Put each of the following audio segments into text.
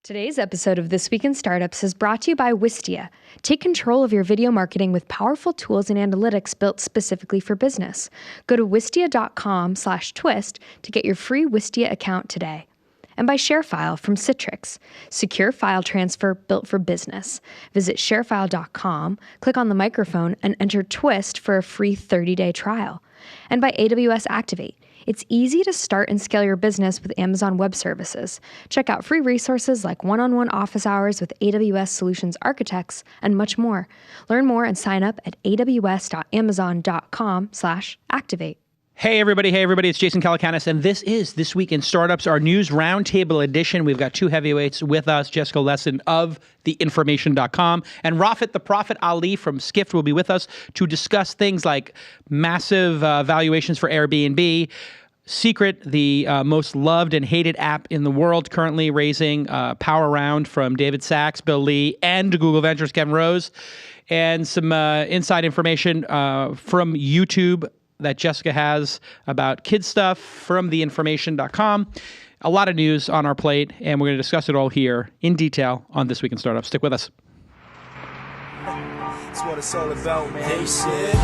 Today's episode of This Week in Startups is brought to you by Wistia. Take control of your video marketing with powerful tools and analytics built specifically for business. Go to wistia.com/twist to get your free Wistia account today. And by ShareFile from Citrix, secure file transfer built for business. Visit sharefile.com, click on the microphone, and enter TWIST for a free 30-day trial. And by AWS Activate. It's easy to start and scale your business with Amazon Web Services. Check out free resources like one-on-one office hours with AWS Solutions Architects and much more. Learn more and sign up at aws.amazon.com/activate. Hey everybody, it's Jason Calacanis, and this is This Week in Startups, our news roundtable edition. We've got two heavyweights with us, Jessica Lessin of theinformation.com, and Rafat the Prophet Ali from Skift will be with us to discuss things like massive valuations for Airbnb, Secret, the most loved and hated app in the world, currently raising power round from David Sachs, Bill Lee, and Google Ventures' Kevin Rose, and some inside information from YouTube that Jessica has about kid stuff from theinformation.com. A lot of news on our plate, and we're going to discuss it all here in detail on This Week in Startups. Stick with us. That's what it's all about, man. They said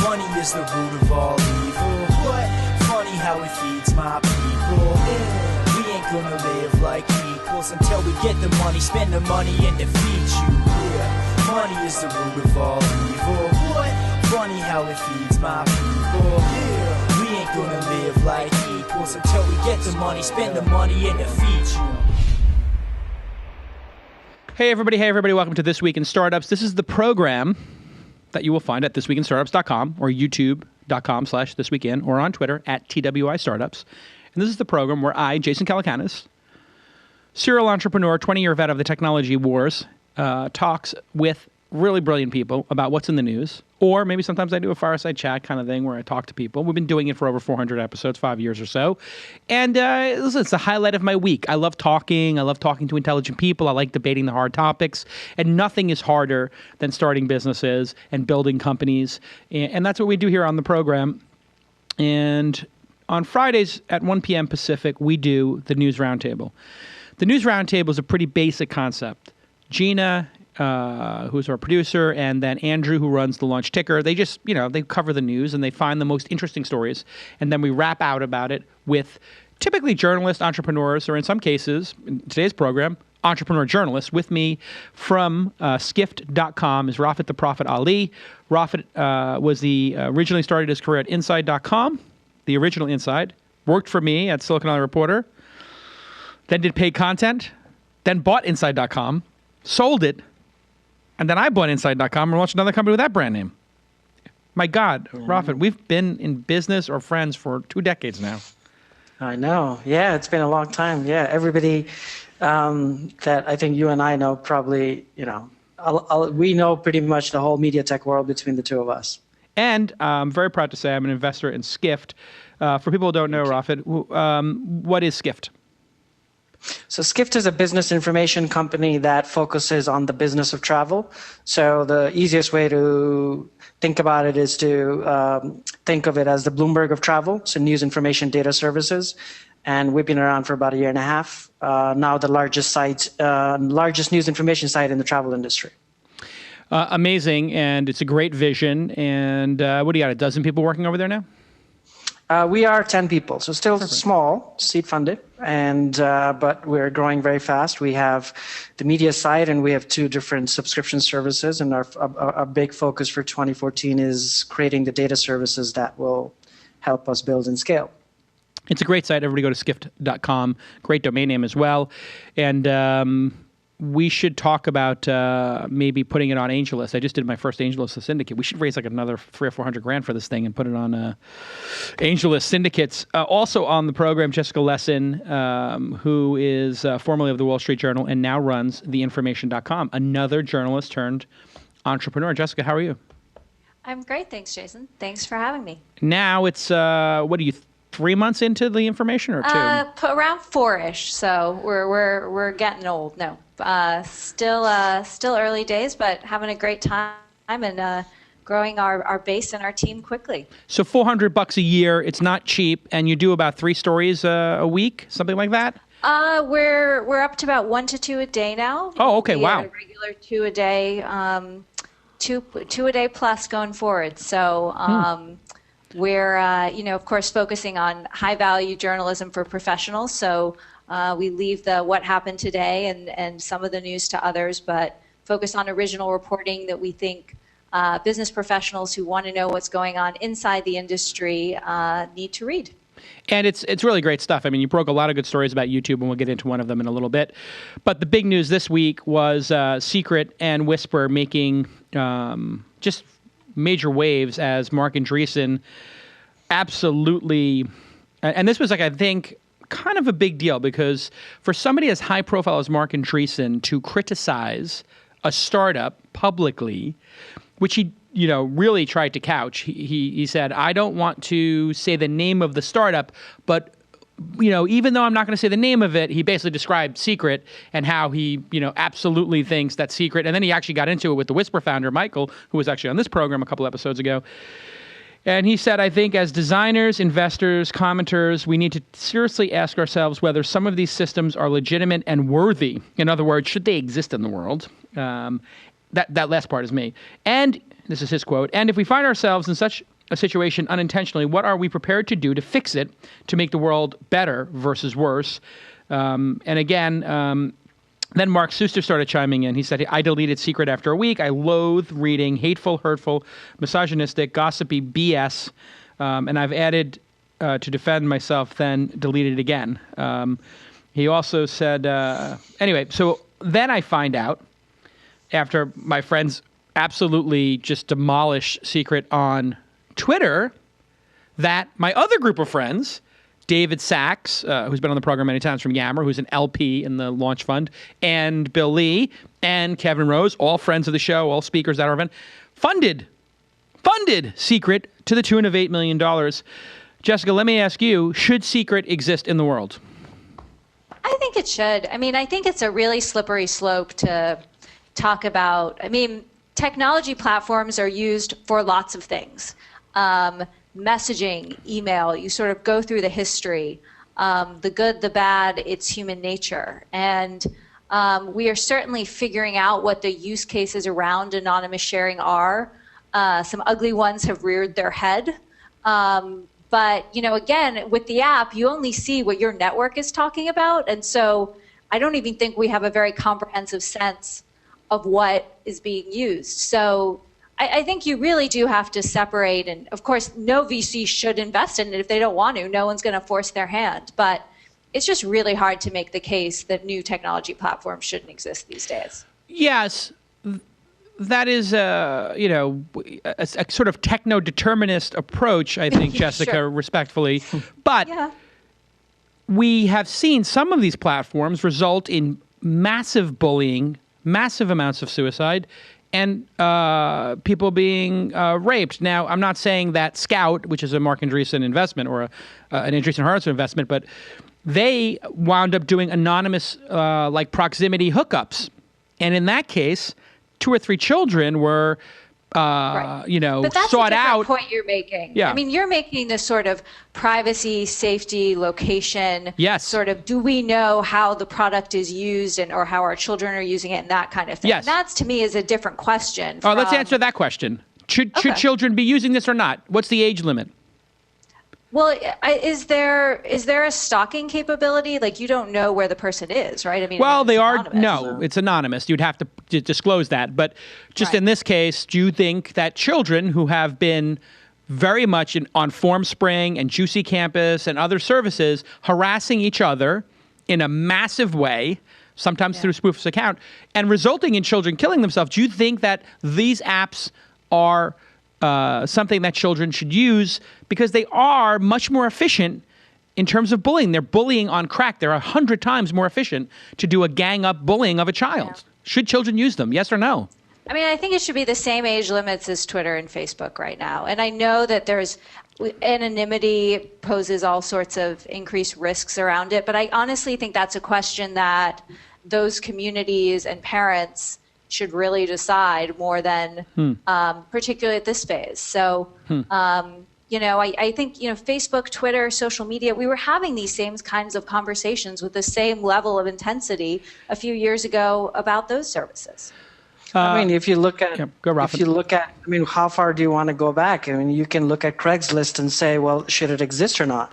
money is the root of all evil. What? Funny how it feeds my people. Yeah. We ain't gonna live like equals until we get the money, spend the money, and defeat you. Yeah. Money is the root of all evil. What? Funny how it feeds my people. Yeah. We ain't gonna live like equals until we get the money, spend the money, and defeat you. Hey everybody, welcome to This Week in Startups. This is the program that you will find at thisweekinstartups.com or youtube.com/thisweekin or on Twitter at TWI Startups. And this is the program where I, Jason Calacanis, serial entrepreneur, 20-year vet of the technology wars, talks with really brilliant people about what's in the news, or maybe sometimes I do a fireside chat kind of thing where I talk to people. We've been doing it for over 400 episodes, 5 years or so. And listen, it's the highlight of my week. I love talking. I love talking to intelligent people. I like debating the hard topics. And nothing is harder than starting businesses and building companies. And that's what we do here on the program. And on Fridays at 1 p.m. Pacific, we do the News Roundtable. The News Roundtable is a pretty basic concept. Gina, who's our producer, and then Andrew, who runs the Launch Ticker. They just, they cover the news and they find the most interesting stories. And then we wrap out about it with typically journalists, entrepreneurs, or in some cases, in today's program, entrepreneur journalists. With me from skift.com is Rafat the Prophet Ali. Rafat originally started his career at inside.com, the original Inside, worked for me at Silicon Valley Reporter, then did paid content, then bought inside.com, sold it, and then I bought Inside.com and launched another company with that brand name. My God, Rafat, we've been in business or friends for 2 decades now. I know. Yeah, it's been a long time. Yeah, everybody that I think you and I know probably, we know pretty much the whole media tech world between the two of us. And I'm very proud to say I'm an investor in Skift. For people who don't know, Rafat, what is Skift? So Skift is a business information company that focuses on the business of travel. So the easiest way to think about it is to think of it as the Bloomberg of travel, so news, information, data services. And we've been around for about a year and a half. Now the largest news information site in the travel industry. Amazing, and it's a great vision. And what do you got, a dozen people working over there now? We are 10 people, so still small, seed funded, and but we're growing very fast. We have the media side, and we have 2 different subscription services. And our big focus for 2014 is creating the data services that will help us build and scale. It's a great site. Everybody go to skift.com. Great domain name as well. And we should talk about maybe putting it on AngelList. I just did my first AngelList syndicate. We should raise like another $300,000 or $400,000 for this thing and put it on AngelList syndicates. Also on the program, Jessica Lessin, who is formerly of the Wall Street Journal and now runs theinformation.com. Another journalist turned entrepreneur. Jessica, how are you? I'm great, thanks, Jason. Thanks for having me. Now it's what are you? 3 months into the information or 2? Around 4-ish. So we're getting old. No, still early days, but having a great time and growing our base and our team quickly. So $400 a year, it's not cheap, and you do about 3 stories a week, something like that? We're up to about 1 to 2 a day now. Oh, okay, wow. A regular 2 a day, two a day plus going forward. So we're of course focusing on high value journalism for professionals. So we leave the what happened today and some of the news to others, but focus on original reporting that we think business professionals who want to know what's going on inside the industry need to read. And it's really great stuff. I mean, you broke a lot of good stories about YouTube, and we'll get into one of them in a little bit. But the big news this week was Secret and Whisper making just major waves as Marc Andreessen absolutely, and this was like, I think, kind of a big deal, because for somebody as high profile as Marc Andreessen to criticize a startup publicly, which he really tried to couch. He said, I don't want to say the name of the startup, but even though I'm not going to say the name of it, he basically described Secret and how he, absolutely thinks that Secret. And then he actually got into it with the Whisper founder, Michael, who was actually on this program a couple episodes ago. And he said, I think as designers, investors, commenters, we need to seriously ask ourselves whether some of these systems are legitimate and worthy. In other words, should they exist in the world? That last part is me. And this is his quote, and if we find ourselves in such a situation unintentionally, what are we prepared to do to fix it, to make the world better versus worse? And again, then Mark Suster started chiming in. He said, I deleted Secret after a week. I loathe reading hateful, hurtful, misogynistic, gossipy BS. And I've added to defend myself, then deleted it again. He also said, anyway, so then I find out, after my friends absolutely just demolish Secret on Twitter, that my other group of friends, David Sachs, who's been on the program many times from Yammer, who's an LP in the launch fund, and Bill Lee and Kevin Rose, all friends of the show, all speakers at our event, funded Secret to the tune of $8 million. Jessica, let me ask you, should Secret exist in the world? I think it should. I mean, I think it's a really slippery slope to talk about. I mean, technology platforms are used for lots of things. Messaging, email, you sort of go through the history, the good, the bad, it's human nature. And we are certainly figuring out what the use cases around anonymous sharing are. Some ugly ones have reared their head. But, again, with the app, you only see what your network is talking about. And so I don't even think we have a very comprehensive sense of what is being used. So I think you really do have to separate. And of course, no VC should invest in it if they don't want to. No one's going to force their hand. But it's just really hard to make the case that new technology platforms shouldn't exist these days. Yes, that is a sort of technodeterminist approach, I think, Jessica, Sure. Respectfully. But we have seen some of these platforms result in massive bullying, massive amounts of suicide, and people being raped. Now, I'm not saying that Scout, which is a Marc Andreessen investment or an Andreessen Horowitz investment, but they wound up doing anonymous proximity hookups. And in that case, 2 or 3 children were But that's sought a out. point you're making. Yeah. I mean, you're making this sort of privacy, safety, location. Yes. Sort of, do we know how the product is used or how our children are using it and that kind of thing. Yes. That's, to me, is a different question. Let's answer that question. Should children be using this or not? What's the age limit? Well, is there a stalking capability? Like, you don't know where the person is, right? I mean, Well, they are. anonymous. No, it's anonymous. You'd have to disclose that. But just in this case, do you think that children who have been very much on FormSpring and Juicy Campus and other services harassing each other in a massive way, sometimes through spoof's account, and resulting in children killing themselves, do you think that these apps are something that children should use because they are much more efficient in terms of bullying? They're bullying on crack. They're 100 times more efficient to do a gang-up bullying of a child. Yeah. Should children use them? Yes or no? I mean, I think it should be the same age limits as Twitter and Facebook right now. And I know that there's anonymity poses all sorts of increased risks around it, but I honestly think that's a question that those communities and parents should really decide more than particularly at this phase. So, I think, Facebook, Twitter, social media, we were having these same kinds of conversations with the same level of intensity a few years ago about those services. If you look at, go, Rafat. How far do you want to go back? You can look at Craigslist and say, well, should it exist or not?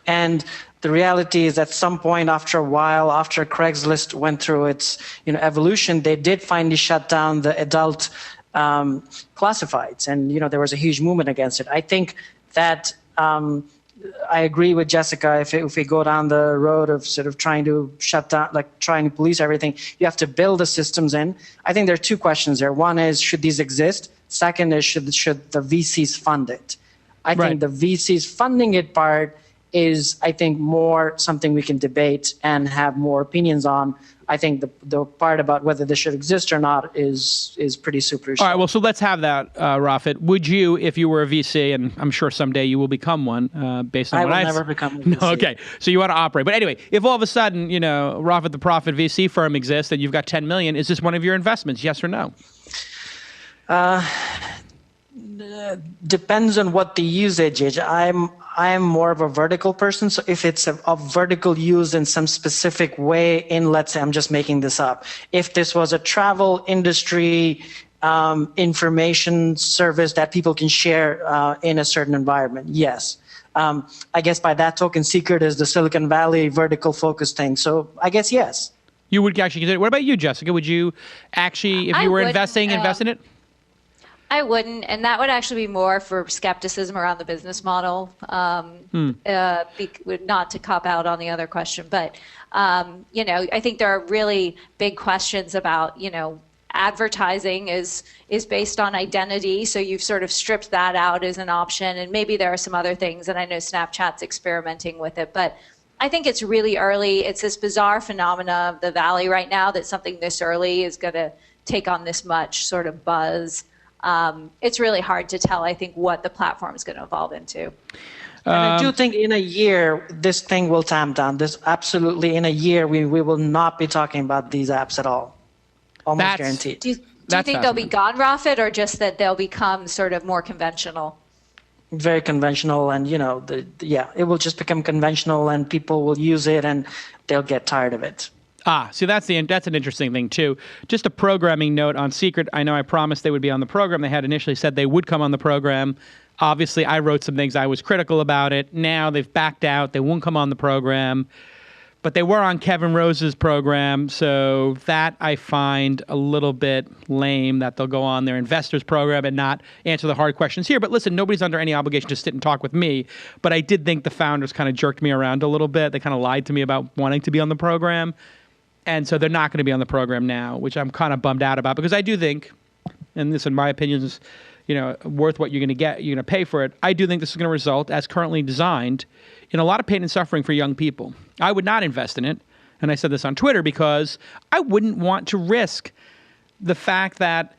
And the reality is, at some point, after a while, after Craigslist went through its, evolution, they did finally shut down the adult classifieds, and there was a huge movement against it. I think that I agree with Jessica. If we go down the road of sort of trying to shut down, like trying to police everything, you have to build the systems in. I think there are two questions there. One is, should these exist? Second is, should the VCs fund it? I think the VCs funding it part is, I think, more something we can debate and have more opinions on. I think the part about whether this should exist or not is pretty superficial. All right, well, so let's have that, Rafat. Would you, if you were a VC, and I'm sure someday you will become one, based on what I... I will never become a VC. No, okay, so you want to operate. But anyway, if all of a sudden, Rafat the Prophet VC firm exists and you've got 10 million, is this one of your investments, yes or no? Depends on what the usage is. I'm more of a vertical person, so if it's a vertical use in some specific way in, let's say, I'm just making this up, if this was a travel industry information service that people can share in a certain environment, yes. I guess by that token, Secret is the Silicon Valley vertical focus thing, so I guess yes. You would actually consider it. What about you, Jessica? Would you actually, if you were investing, invest in it? I wouldn't, and that would actually be more for skepticism around the business model, not to cop out on the other question. But, I think there are really big questions about, advertising is based on identity, so you've sort of stripped that out as an option, and maybe there are some other things, and I know Snapchat's experimenting with it, but I think it's really early. It's this bizarre phenomena of the Valley right now that something this early is going to take on this much sort of buzz. It's really hard to tell, I think, what the platform is going to evolve into. And I do think in a year, this thing will tamp down. Absolutely, in a year, we will not be talking about these apps at all. Almost guaranteed. Do you think they'll be gone, Rafat, or just that they'll become sort of more conventional? Very conventional, and it will just become conventional, and people will use it, and they'll get tired of it. See, that's an interesting thing, too. Just a programming note on Secret. I know I promised they would be on the program. They had initially said they would come on the program. Obviously, I wrote some things. I was critical about it. Now they've backed out. They won't come on the program. But they were on Kevin Rose's program, so that I find a little bit lame that they'll go on their investors program and not answer the hard questions here. But listen, nobody's under any obligation to sit and talk with me. But I did think the founders kind of jerked me around a little bit. They kind of lied to me about wanting to be on the program. And so they're not going to be on the program now, which I'm kind of bummed out about, because I do think, and this, in my opinion, is worth what you're going to get. You're going to pay for it. I do think this is going to result, as currently designed, in a lot of pain and suffering for young people. I would not invest in it, and I said this on Twitter, because I wouldn't want to risk the fact that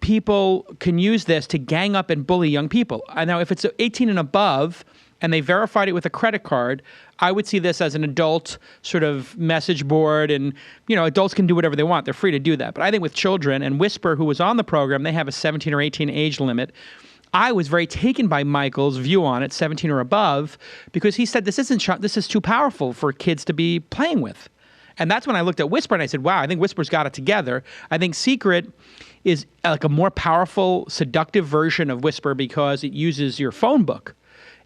people can use this to gang up and bully young people. Now, if it's 18 and above, and they verified it with a credit card, I would see this as an adult sort of message board, and adults can do whatever they want. They're free to do that. But I think with children, and Whisper, who was on the program, they have a 17 or 18 age limit. I was very taken by Michael's view on it, 17 or above, because he said this is too powerful for kids to be playing with. And that's when I looked at Whisper and I said, wow, I think Whisper's got it together. I think Secret is like a more powerful, seductive version of Whisper because it uses your phone book.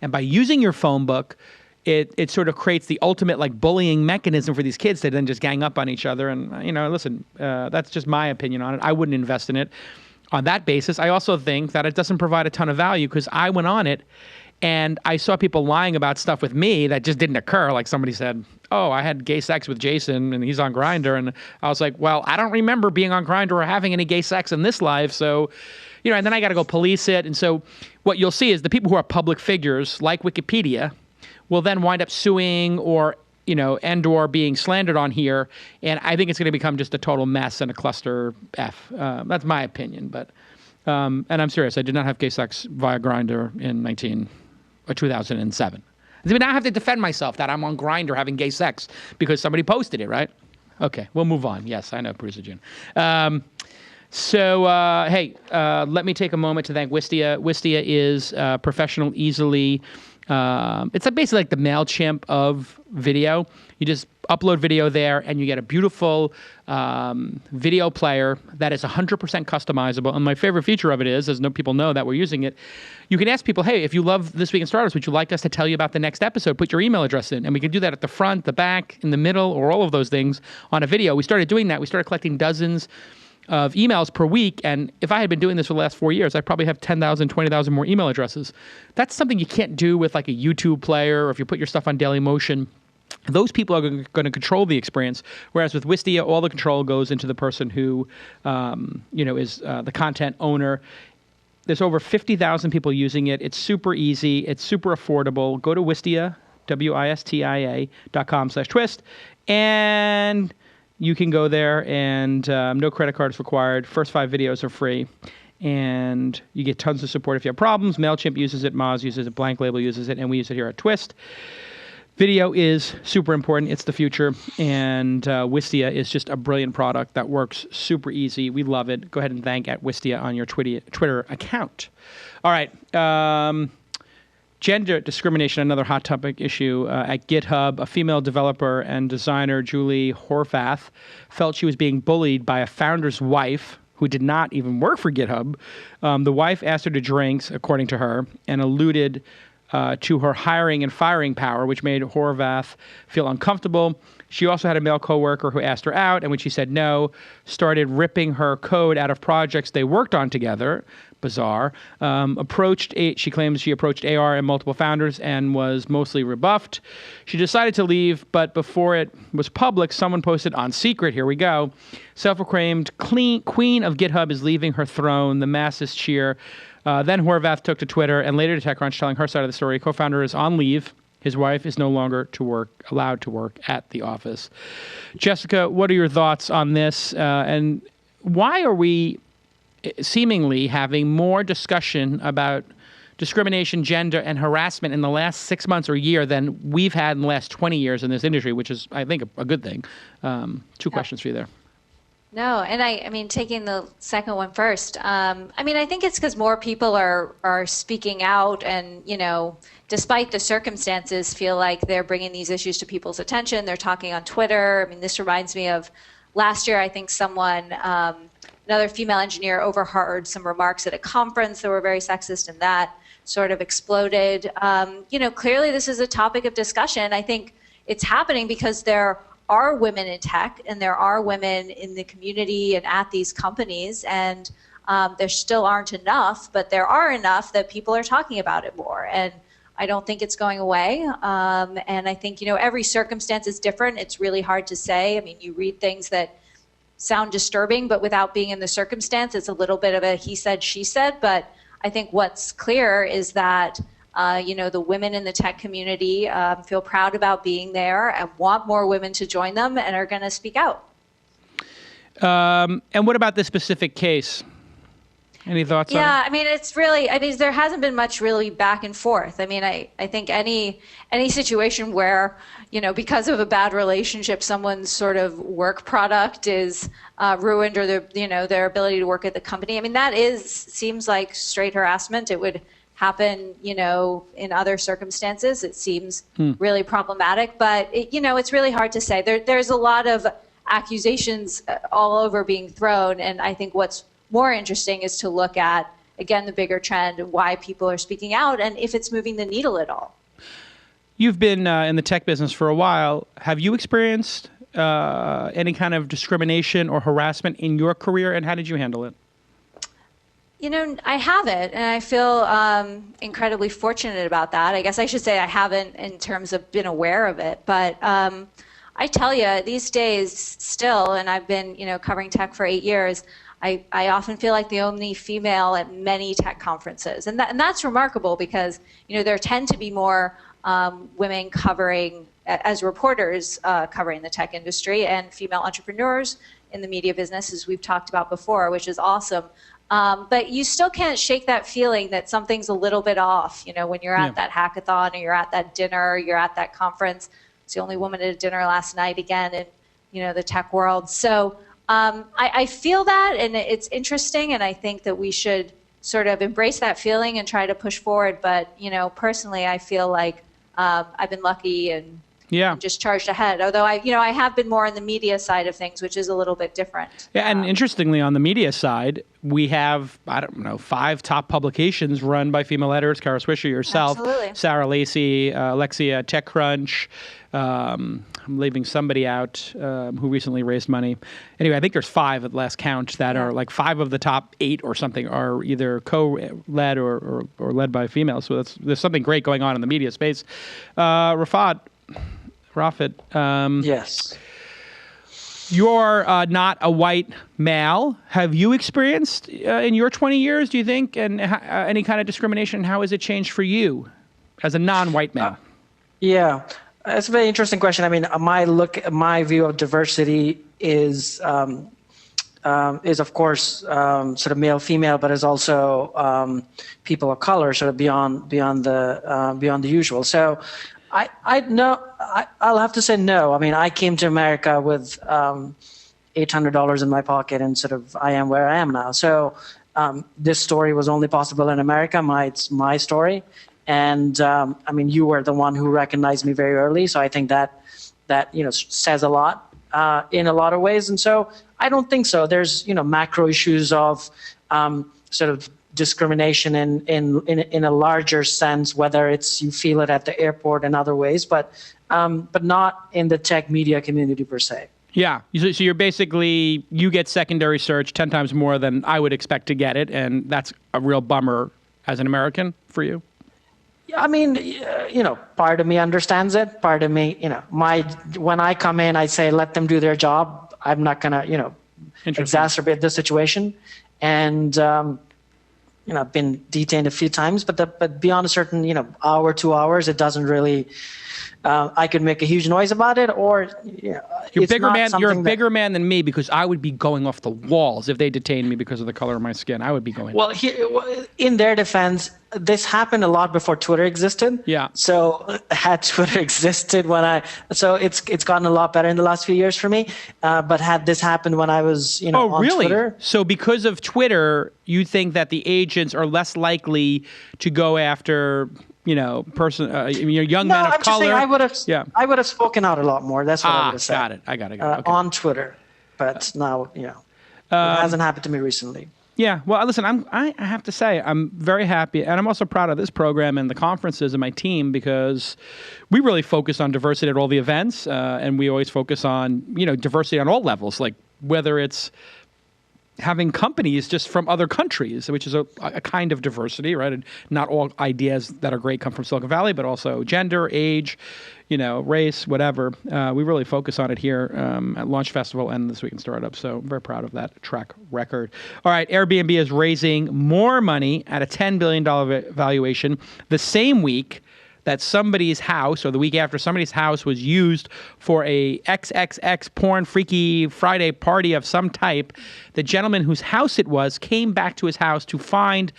And by using your phone book, it sort of creates the ultimate like bullying mechanism for these kids to then just gang up on each other. And, listen, that's just my opinion on it. I wouldn't invest in it on that basis. I also think that it doesn't provide a ton of value, because I went on it and I saw people lying about stuff with me that just didn't occur. Like somebody said, oh, I had gay sex with Jason and he's on Grindr. And I was like, well, I don't remember being on Grindr or having any gay sex in this life. So, and then I got to go police it. And so what you'll see is the people who are public figures like Wikipedia will then wind up suing or being slandered on here. And I think it's going to become just a total mess and a cluster F. That's my opinion. But and I'm serious. I did not have gay sex via Grindr in 2007. I mean, now I have to defend myself that I'm on Grindr having gay sex because somebody posted it, right? Okay, we'll move on. Yes, I know, producer June. So, hey, let me take a moment to thank Wistia. Wistia is professional, easily. It's basically like the MailChimp of video. You just upload video there, and you get a beautiful video player that is 100% customizable. And my favorite feature of it is, as no people know that we're using it, you can ask people, hey, if you love This Week in Startups, would you like us to tell you about the next episode? Put your email address in. And we can do that at the front, the back, in the middle, or all of those things on a video. We started doing that. We started collecting dozens of emails per week. And if I had been doing this for the last 4 years, I probably have 10,000, 20,000 more email addresses. That's something you can't do with like a YouTube player, or if you put your stuff on Dailymotion. Those people are going to control the experience, whereas with Wistia, all the control goes into the person who, is the content owner. There's over 50,000 people using it. It's super easy. It's super affordable. Go to Wistia, wistia.com/twist, and you can go there, and no credit cards required. First 5 videos are free, and you get tons of support if you have problems. MailChimp uses it, Moz uses it, Blank Label uses it, and we use it here at Twist. Video is super important. It's the future, and Wistia is just a brilliant product that works super easy. We love it. Go ahead and thank at Wistia on your Twitter account. All right. Gender discrimination, another hot topic issue at GitHub. A female developer and designer, Julie Horvath, felt she was being bullied by a founder's wife who did not even work for GitHub. The wife asked her to drinks, according to her, and alluded to her hiring and firing power, which made Horvath feel uncomfortable. She also had a male coworker who asked her out, and when she said no, started ripping her code out of projects they worked on together. Bizarre. She claims she approached AR and multiple founders and was mostly rebuffed. She decided to leave, but before it was public, someone posted on Secret, here we go, self-proclaimed queen of GitHub is leaving her throne. The masses cheer. Then Horvath took to Twitter and later to TechCrunch telling her side of the story. Co-founder is on leave. His wife is no longer allowed to work at the office. Jessica, what are your thoughts on this? And why are we seemingly having more discussion about discrimination, gender, and harassment in the last 6 months or year than we've had in the last 20 years in this industry, which is, I think, a good thing? Two questions for you there. No, and I mean, taking the second one first, I think it's because more people are speaking out and, despite the circumstances, feel like they're bringing these issues to people's attention. They're talking on Twitter. I mean, this reminds me of last year, I think someone, another female engineer overheard some remarks at a conference that were very sexist, and that sort of exploded. Clearly this is a topic of discussion. I think it's happening because there are women in tech and there are women in the community and at these companies, and there still aren't enough, but there are enough that people are talking about it more. And I don't think it's going away. And I think, every circumstance is different. It's really hard to say. I mean, you read things that sound disturbing, but without being in the circumstance, it's a little bit of a he said, she said. But I think what's clear is that the women in the tech community feel proud about being there and want more women to join them and are going to speak out. And what about this specific case? Any thoughts on it? Yeah, it's really, there hasn't been much really back and forth. I think any situation where, because of a bad relationship, someone's sort of work product is ruined, or their ability to work at the company. That seems like straight harassment. It would happen, in other circumstances. It seems really problematic, but it's really hard to say. There's a lot of accusations all over being thrown, and I think what's more interesting is to look at, again, the bigger trend and why people are speaking out and if it's moving the needle at all. You've been in the tech business for a while. Have you experienced any kind of discrimination or harassment in your career, and how did you handle it? I haven't, and I feel incredibly fortunate about that. I guess I should say I haven't in terms of been aware of it, but I tell you, these days still, and I've been covering tech for 8 years, I often feel like the only female at many tech conferences, and that's remarkable because there tend to be more women covering as reporters covering the tech industry, and female entrepreneurs in the media business, as we've talked about before, which is awesome. But you still can't shake that feeling that something's a little bit off. When you're at that hackathon, or you're at that dinner, or you're at that conference. I was the only woman at a dinner last night again in the tech world. So I feel that, and it's interesting, and I think that we should sort of embrace that feeling and try to push forward. But, personally, I feel like I've been lucky and just charged ahead. Although I have been more on the media side of things, which is a little bit different. Yeah, and interestingly, on the media side, we have, 5 top publications run by female editors: Kara Swisher, yourself, Absolutely. Sarah Lacey, Alexia, TechCrunch. I'm leaving somebody out who recently raised money. Anyway, I think there's 5 at last count that are like 5 of the top 8 or something are either co-led or led by females. So there's something great going on in the media space. Rafat. Yes. You're not a white male. Have you experienced in your 20 years, do you think, and any kind of discrimination? How has it changed for you as a non-white male? Yeah, it's a very interesting question. I mean, my view of diversity is of course sort of male, female, but is also people of color, sort of beyond the usual. So I'll have to say no. I mean, I came to America with $800 in my pocket, and sort of I am where I am now. So this story was only possible in America. It's my story, and I mean, you were the one who recognized me very early. So I think that says a lot in a lot of ways. And so I don't think so. There's macro issues of sort of discrimination in a larger sense, whether it's you feel it at the airport and other ways, but not in the tech media community per se. Yeah. So you're basically, you get secondary search 10 times more than I would expect to get it, and that's a real bummer as an American for you? I mean, part of me understands it. Part of me, when I come in, I say, let them do their job. I'm not going to, exacerbate the situation. And, I've been detained a few times, but beyond a certain, hour, 2 hours, it doesn't really, I could make a huge noise about it, or, you're a bigger man than me, because I would be going off the walls if they detained me because of the color of my skin. I would be going. Well, in their defense, this happened a lot before Twitter existed. Yeah. So had Twitter existed so it's gotten a lot better in the last few years for me. But had this happened when I was, on really? Twitter. So because of Twitter, you think that the agents are less likely to go after, young men of color? Saying I would have spoken out a lot more. That's what I would have said. Got it. I got it. Okay. On Twitter, but now, it hasn't happened to me recently. Yeah. Well, listen, I have to say, I'm very happy, and I'm also proud of this program and the conferences and my team, because we really focus on diversity at all the events, and we always focus on, diversity on all levels, like whether it's having companies just from other countries, which is a kind of diversity, right? And not all ideas that are great come from Silicon Valley, but also gender, age, race, whatever. We really focus on it here at Launch Festival and This Week in Startups. So I'm very proud of that track record. All right, Airbnb is raising more money at a $10 billion valuation the same week that somebody's house, or the week after somebody's house, was used for a XXX porn freaky Friday party of some type. The gentleman whose house it was came back to his house to find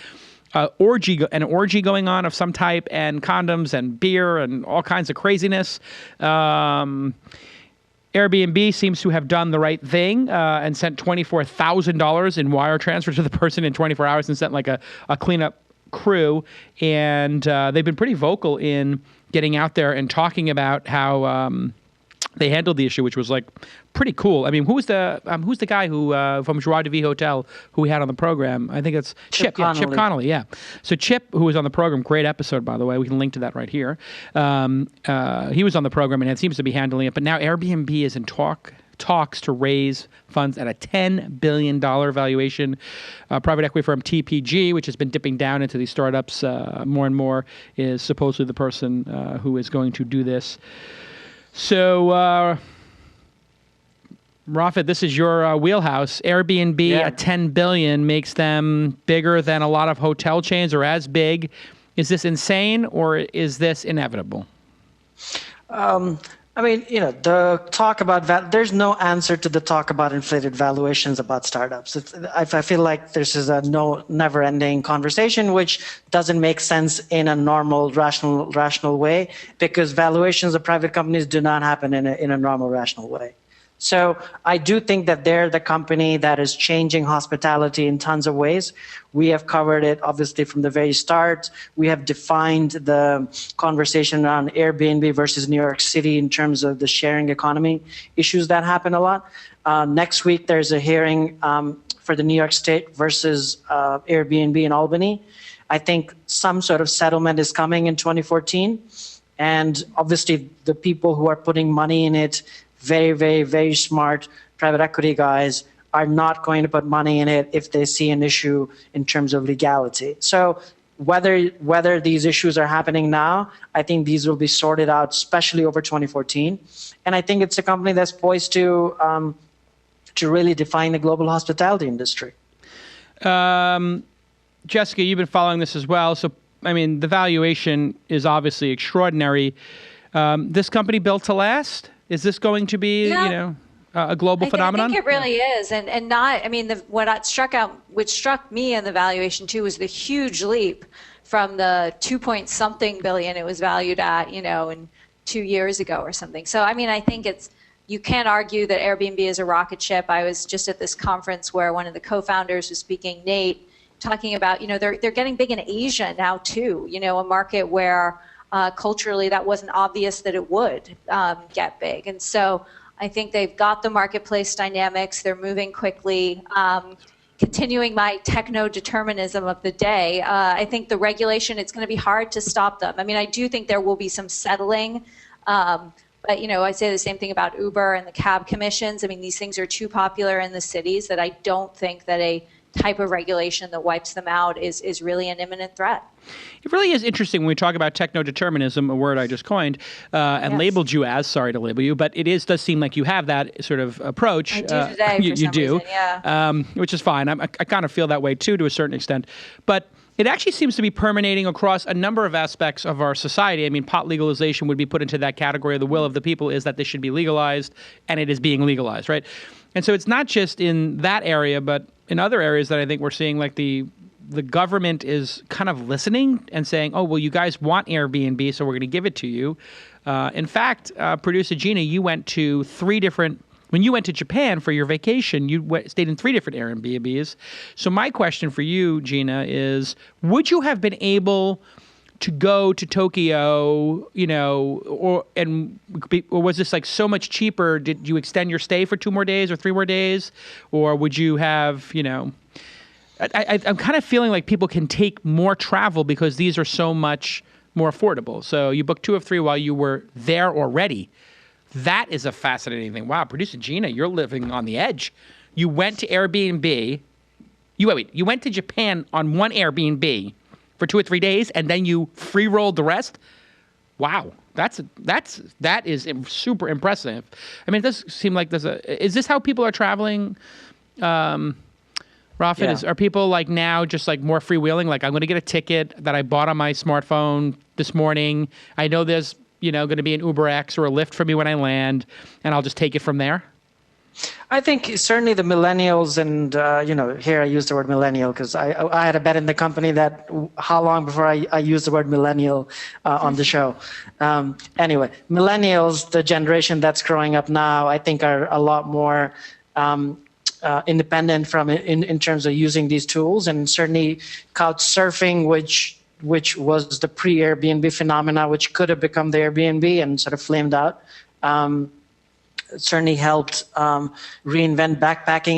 an orgy going on of some type, and condoms and beer and all kinds of craziness. Airbnb seems to have done the right thing and sent $24,000 in wire transfer to the person in 24 hours and sent like a cleanup crew. And they've been pretty vocal in getting out there and talking about how they handled the issue, which was like pretty cool. I mean, who's the guy who from Joie de Vie Hotel who we had on the program? I think it's Chip Connolly. Chip Connolly, yeah. So Chip, who was on the program, great episode, by the way. We can link to that right here. He was on the program, and it seems to be handling it. But now Airbnb is in talks to raise funds at a $10 billion valuation. Private equity firm TPG, which has been dipping down into these startups more and more, is supposedly the person who is going to do this. So, Rafat, this is your wheelhouse. Airbnb at $10 billion makes them bigger than a lot of hotel chains, or as big. Is this insane, or is this inevitable? I mean, the talk about there's no answer to the talk about inflated valuations about startups. I feel like this is a never-ending conversation, which doesn't make sense in a normal, rational way, because valuations of private companies do not happen in a normal, rational way. So I do think that they're the company that is changing hospitality in tons of ways. We have covered it, obviously, from the very start. We have defined the conversation around Airbnb versus New York City in terms of the sharing economy issues that happen a lot. Next week, there's a hearing for the New York State versus Airbnb in Albany. I think some sort of settlement is coming in 2014. And obviously, the people who are putting money in it, very, very, very smart private equity guys, are not going to put money in it if they see an issue in terms of legality. So whether these issues are happening now, I think these will be sorted out, especially over 2014. And I think it's a company that's poised to really define the global hospitality industry. Jessica, you've been following this as well. So, I mean, the valuation is obviously extraordinary. This company built to last? Is this going to be, a global phenomenon? I think it really is, and not. I mean, which struck me in the valuation too, was the huge leap from the 2-point-something billion it was valued at, in 2 years ago or something. So, I mean, I think you can't argue that Airbnb is a rocket ship. I was just at this conference where one of the co-founders was speaking, Nate, talking about, they're getting big in Asia now too. A market where culturally, that wasn't obvious that it would get big. And so I think they've got the marketplace dynamics. They're moving quickly. Continuing my technodeterminism of the day, I think the regulation, it's going to be hard to stop them. I mean, I do think there will be some settling. But, I say the same thing about Uber and the cab commissions. I mean, these things are too popular in the cities that I don't think that a type of regulation that wipes them out is really an imminent threat. It really is interesting when we talk about technodeterminism, a word I just coined, and labeled you as, sorry to label you, but does seem like you have that sort of approach. I do today, you do, reason, yeah. Which is fine. I kind of feel that way too, to a certain extent. But it actually seems to be permeating across a number of aspects of our society. I mean, pot legalization would be put into that category. The will of the people is that this should be legalized, and it is being legalized, right? And so it's not just in that area, but in other areas that I think we're seeing, like the government is kind of listening and saying, oh, well, you guys want Airbnb, so we're going to give it to you. In fact, producer Gina, you went to when you went to Japan for your vacation, you stayed in 3 different Airbnbs. So my question for you, Gina, is would you have been able to go to Tokyo, or was this like so much cheaper? Did you extend your stay for 2 more days or 3 more days? Or would you have, I'm kind of feeling like people can take more travel because these are so much more affordable. So you booked 2 of 3 while you were there already. That is a fascinating thing. Wow, producer Gina, you're living on the edge. You went to Airbnb. You went to Japan on one Airbnb for 2 or 3 days, and then you free rolled the rest. Wow, that is super impressive. I mean, it does seem like is this how people are traveling? Rafat, are people like now just like more freewheeling? Like, I'm going to get a ticket that I bought on my smartphone this morning. I know there's going to be an UberX or a Lyft for me when I land, and I'll just take it from there. I think certainly the millennials, and here I use the word millennial because I had a bet in the company that how long before I use the word millennial on the show. Anyway, millennials, the generation that's growing up now, I think are a lot more independent from in terms of using these tools, and certainly couch surfing, which was the pre-Airbnb phenomena, which could have become the Airbnb and sort of flamed out. Certainly helped reinvent backpacking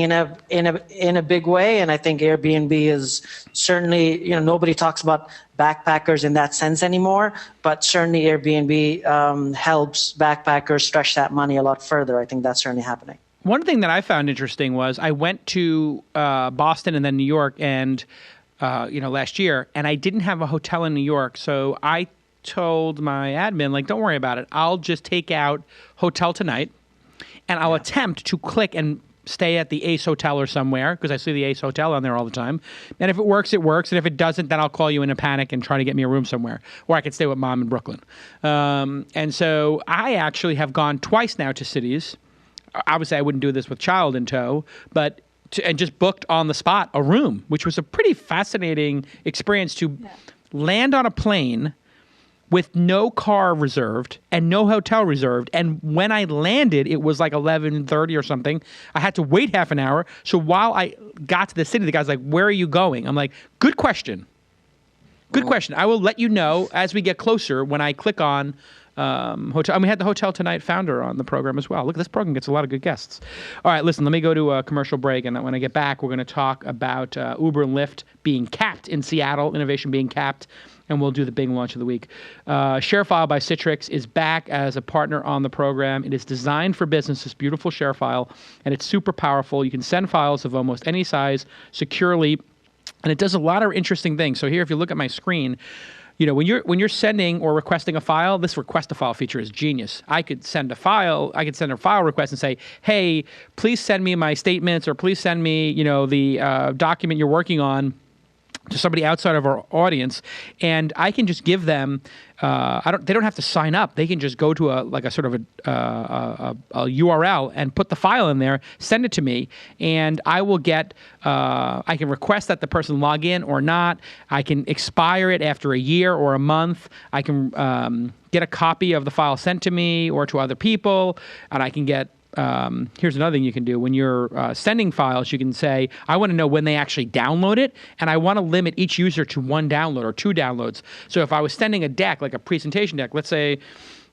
in a big way, and I think Airbnb is certainly nobody talks about backpackers in that sense anymore, but certainly Airbnb helps backpackers stretch that money a lot further. I think that's certainly happening. One thing that I found interesting was I went to Boston and then New York and last year, and I didn't have a hotel in New York, so I told my admin, like, don't worry about it. I'll just take out hotel tonight. And I'll attempt to click and stay at the Ace Hotel or somewhere because I see the Ace Hotel on there all the time. And if it works, it works. And if it doesn't, then I'll call you in a panic and try to get me a room somewhere. Or I could stay with mom in Brooklyn. And so I actually have gone twice now to cities. Obviously, I wouldn't do this with child in tow, but and just booked on the spot a room, which was a pretty fascinating experience to land on a plane, with no car reserved and no hotel reserved. And when I landed, it was like 11:30 or something. I had to wait half an hour. So while I got to the city, the guy's like, "Where are you going?" I'm like, "Good question. Good question. I will let you know as we get closer when I click on hotel." And we had the Hotel Tonight founder on the program as well. Look, this program gets a lot of good guests. All right, listen, let me go to a commercial break. And when I get back, we're going to talk about Uber and Lyft being capped in Seattle, innovation being capped. And we'll do the big launch of the week. ShareFile by Citrix is back as a partner on the program. It is designed for business, this beautiful ShareFile, and it's super powerful. You can send files of almost any size securely, and it does a lot of interesting things. So here, if you look at my screen, when you're sending or requesting a file, this request a file feature is genius. I could send a file request and say, "Hey, please send me my statements," or "Please send me, the document you're working on," to somebody outside of our audience, and I can just give them. They don't have to sign up. They can just go to a URL and put the file in there, send it to me, and I will get. I can request that the person log in or not. I can expire it after a year or a month. I can get a copy of the file sent to me or to other people, and I can get. Here's another thing you can do. When you're sending files, you can say, "I want to know when they actually download it, and I want to limit each user to 1 download or 2 downloads." So if I was sending a deck, like a presentation deck, let's say,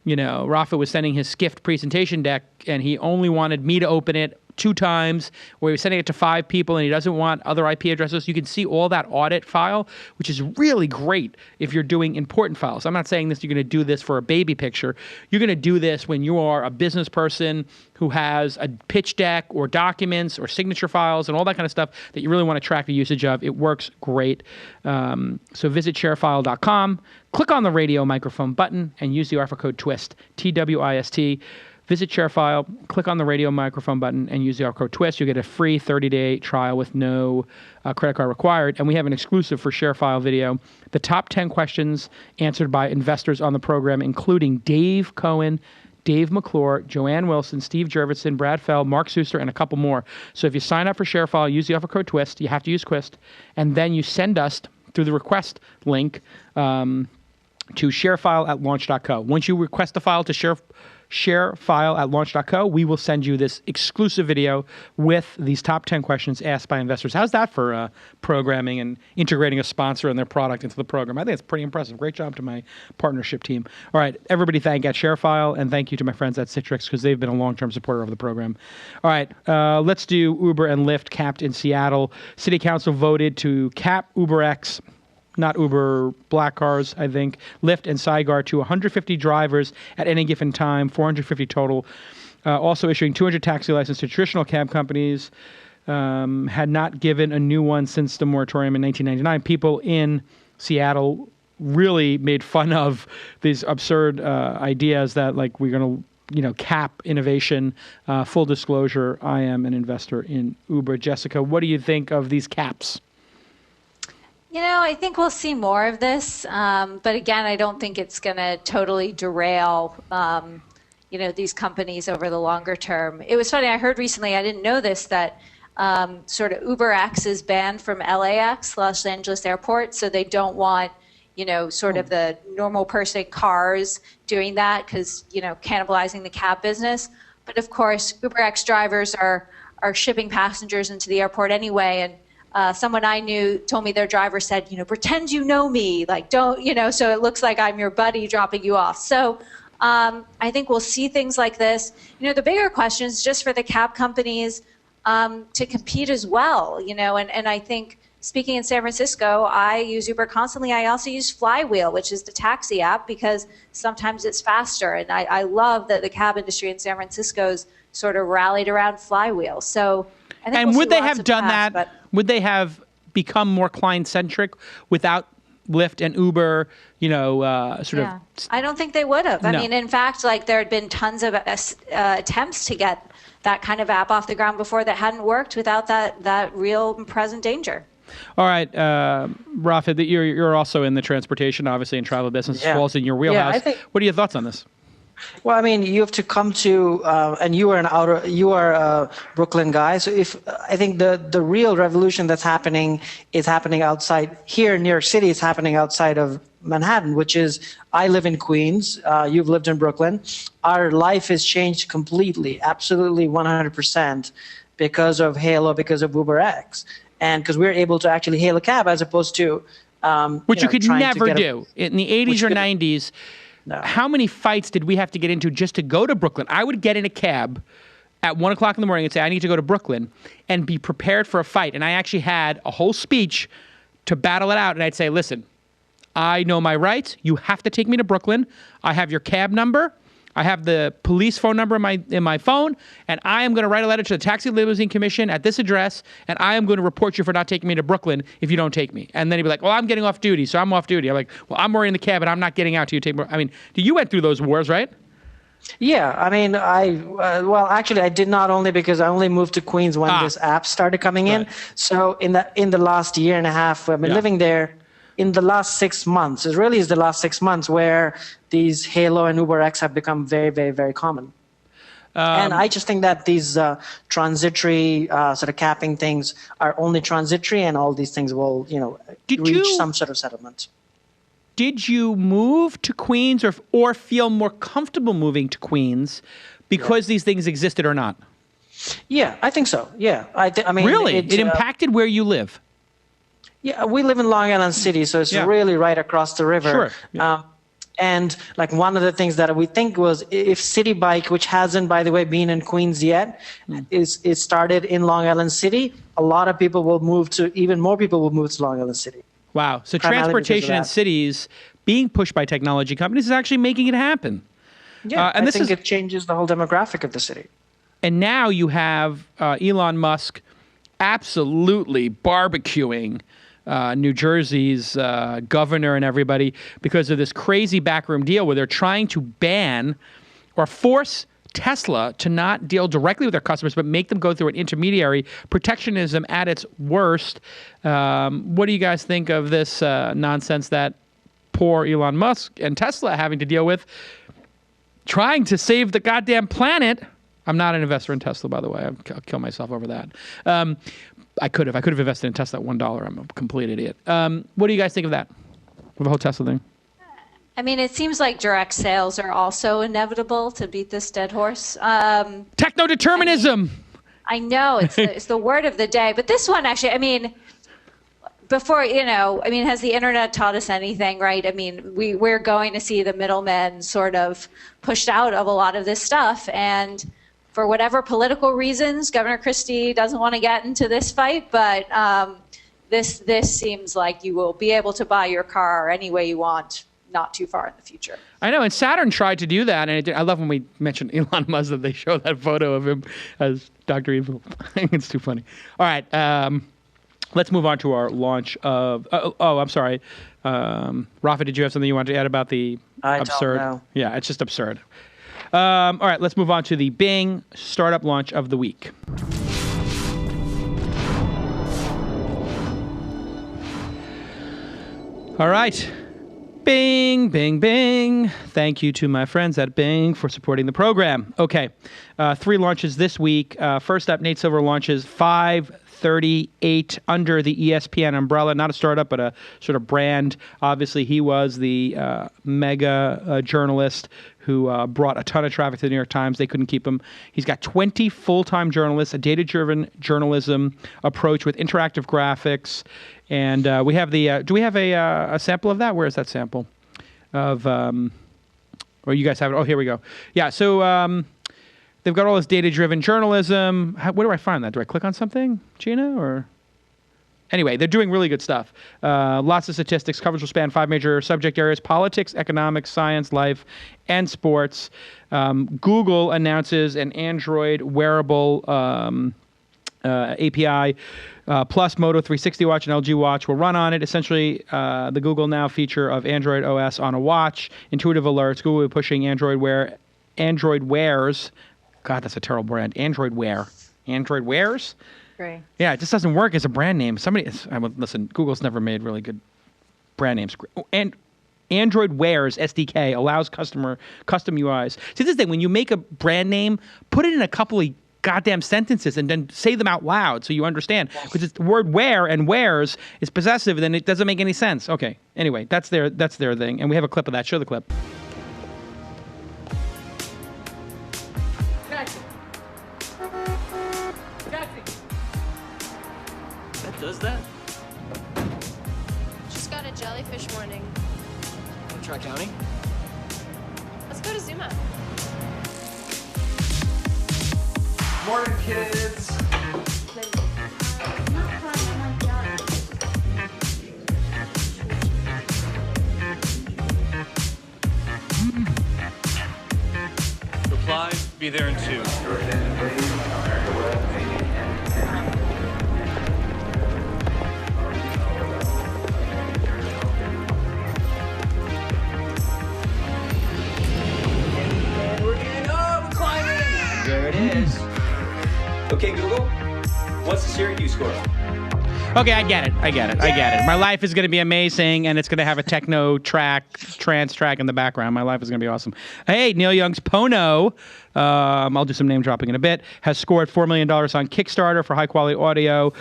Rafat was sending his Skift presentation deck, and he only wanted me to open it 2 times, or he was sending it to 5 people and he doesn't want other IP addresses. You can see all that audit file, which is really great if you're doing important files. I'm not saying you're going to do this for a baby picture. You're going to do this when you are a business person who has a pitch deck or documents or signature files and all that kind of stuff that you really want to track the usage of. It works great. So visit sharefile.com, click on the radio microphone button, and use the offer code TWIST, TWIST. Visit ShareFile, click on the radio microphone button, and use the offer code TWIST. You'll get a free 30-day trial with no credit card required. And we have an exclusive for ShareFile video. The top 10 questions answered by investors on the program, including Dave Cohen, Dave McClure, Joanne Wilson, Steve Jurvetson, Brad Feld, Mark Suster, and a couple more. So if you sign up for ShareFile, use the offer code TWIST. You have to use TWIST. And then you send us through the request link to sharefile@launch.co. Once you request a file to sharefile@launch.co, we will send you this exclusive video with these top 10 questions asked by investors. How's that for programming and integrating a sponsor and their product into the program? I think it's pretty impressive. Great job to my partnership team. All right, everybody thank at ShareFile, and thank you to my friends at Citrix because they've been a long-term supporter of the program. All right, let's do Uber and Lyft capped in Seattle. City Council voted to cap UberX, not Uber black cars, I think, Lyft and Sidecar to 150 drivers at any given time, 450 total. Also issuing 200 taxi licenses to traditional cab companies. Had not given a new one since the moratorium in 1999. People in Seattle really made fun of these absurd ideas that we're going to cap innovation. Full disclosure, I am an investor in Uber. Jessica, what do you think of these caps? I think we'll see more of this, but again, I don't think it's going to totally derail, these companies over the longer term. It was funny, I heard recently, I didn't know this, that sort of UberX is banned from LAX, Los Angeles Airport, so they don't want, sort of the normal person cars doing that because, cannibalizing the cab business. But of course, UberX drivers are shipping passengers into the airport anyway, and someone I knew told me their driver said, pretend you know me, don't, so it looks like I'm your buddy dropping you off. So I think we'll see things like this. The bigger question is just for the cab companies to compete as well, and I think speaking in San Francisco, I use Uber constantly. I also use Flywheel, which is the taxi app, because sometimes it's faster. And I love that the cab industry in San Francisco's sort of rallied around Flywheel. So I think would they have done that? Would they have become more client-centric without Lyft and Uber, sort of? I don't think they would have. No. I mean, in fact, there had been tons of attempts to get that kind of app off the ground before that hadn't worked without that real present danger. All right, Rafat, you're also in the transportation, obviously, and travel business. Yeah. Falls in your wheelhouse. I think, what are your thoughts on this? Well, I mean, you have to come to, and you are a Brooklyn guy. So I think the real revolution that's happening is happening outside here in New York City. It's happening outside of Manhattan, which is I live in Queens, you've lived in Brooklyn. Our life has changed completely, absolutely 100% because of Halo, because of UberX. And because we're able to actually hail a cab as opposed to which you could trying to never get do. In the 80s or 90s, how many fights did we have to get into just to go to Brooklyn? I would get in a cab at 1 o'clock in the morning and say, I need to go to Brooklyn, and be prepared for a fight. And I actually had a whole speech to battle it out. And I'd say, listen, I know my rights. You have to take me to Brooklyn. I have your cab number. I have the police phone number in my phone, and I am going to write a letter to the Taxi Limousine Commission at this address, and I am going to report you for not taking me to Brooklyn if you don't take me. And then he'd be like, well, I'm getting off duty, so I'm off duty. I'm like, well, I'm already in the cab, and I'm not getting out till you take me. I mean, you went through those wars, right? Yeah, I mean, actually, I did not, only because I only moved to Queens when this app started coming in. So in the last year and a half, I've been living there. In the last 6 months, it really is the last 6 months where these Halo and UberX have become very, very, very common. And I just think that these transitory sort of capping things are only transitory, and all these things will, reach some sort of settlement. Did you move to Queens or feel more comfortable moving to Queens because these things existed or not? Yeah, I think so. Yeah. I mean, really? It impacted where you live? Yeah, we live in Long Island City, so it's really right across the river. Sure. Yeah. And like one of the things that we think was, if City Bike, which hasn't, by the way, been in Queens yet, is started in Long Island City, a lot of people will move to, even more people will move to Long Island City. Wow. So transportation in cities being pushed by technology companies is actually making it happen. Yeah, I think it changes the whole demographic of the city. And now you have Elon Musk absolutely barbecuing New Jersey's governor and everybody because of this crazy backroom deal where they're trying to ban or force Tesla to not deal directly with their customers, but make them go through an intermediary. Protectionism at its worst. What do you guys think of this nonsense that poor Elon Musk and Tesla are having to deal with, trying to save the goddamn planet? I'm not an investor in Tesla, by the way. I'll kill myself over that. I could have invested in Tesla at $1. I'm a complete idiot. What do you guys think of that? Of the whole Tesla thing? I mean, it seems like direct sales are also inevitable, to beat this dead horse. Technodeterminism. I know it's the word of the day, but this one actually, I mean, before, has the internet taught us anything, right? I mean, we're going to see the middlemen sort of pushed out of a lot of this stuff, and for whatever political reasons, Governor Christie doesn't want to get into this fight, but this seems like you will be able to buy your car any way you want, not too far in the future. I know, and Saturn tried to do that, and I love when we mentioned Elon Musk that they show that photo of him as Dr. Evil. It's too funny. All right, let's move on to our launch of. I'm sorry, Rafat. Did you have something you wanted to add about the absurd? Don't know. Yeah, it's just absurd. All right, let's move on to the Bing startup launch of the week. All right. Bing, Bing, Bing. Thank you to my friends at Bing for supporting the program. Okay, 3 launches this week. First up, Nate Silver launches 538 under the ESPN umbrella. Not a startup, but a sort of brand. Obviously, he was the mega journalist who brought a ton of traffic to the New York Times. They couldn't keep him. He's got 20 full-time journalists, a data-driven journalism approach with interactive graphics. And we have the. Do we have a sample of that? Where is that sample? Of. Or you guys have it? Oh, here we go. Yeah. So they've got all this data-driven journalism. Where do I find that? Do I click on something, Gina? Or anyway, they're doing really good stuff. Lots of statistics. Coverage will span 5 major subject areas: politics, economics, science, life, and sports. Google announces an Android wearable API. Plus Moto 360 watch and LG watch will run on it. Essentially, the Google Now feature of Android OS on a watch, intuitive alerts. Google will be pushing Android Wears. God, that's a terrible brand. Android Wears? Great. Yeah, it just doesn't work as a brand name. Listen, Google's never made really good brand names. And Android Wears SDK allows custom UIs. See, this thing, when you make a brand name, put it in a couple of goddamn sentences and then say them out loud so you understand. Because it's the word where and where's is possessive, and then it doesn't make any sense. Okay. Anyway, that's their thing, and we have a clip of that. Show the clip. That does that? Just got a jellyfish warning. Tri-County? Let's go to Zuma. Morning, kids. Reply, be there in 2. There it is. Okay, Google, what's the Syracuse score? Okay, I get it. My life is going to be amazing, and it's going to have a techno track, trance track in the background. My life is going to be awesome. Hey, Neil Young's Pono, I'll do some name dropping in a bit, has scored $4 million on Kickstarter for high-quality audio,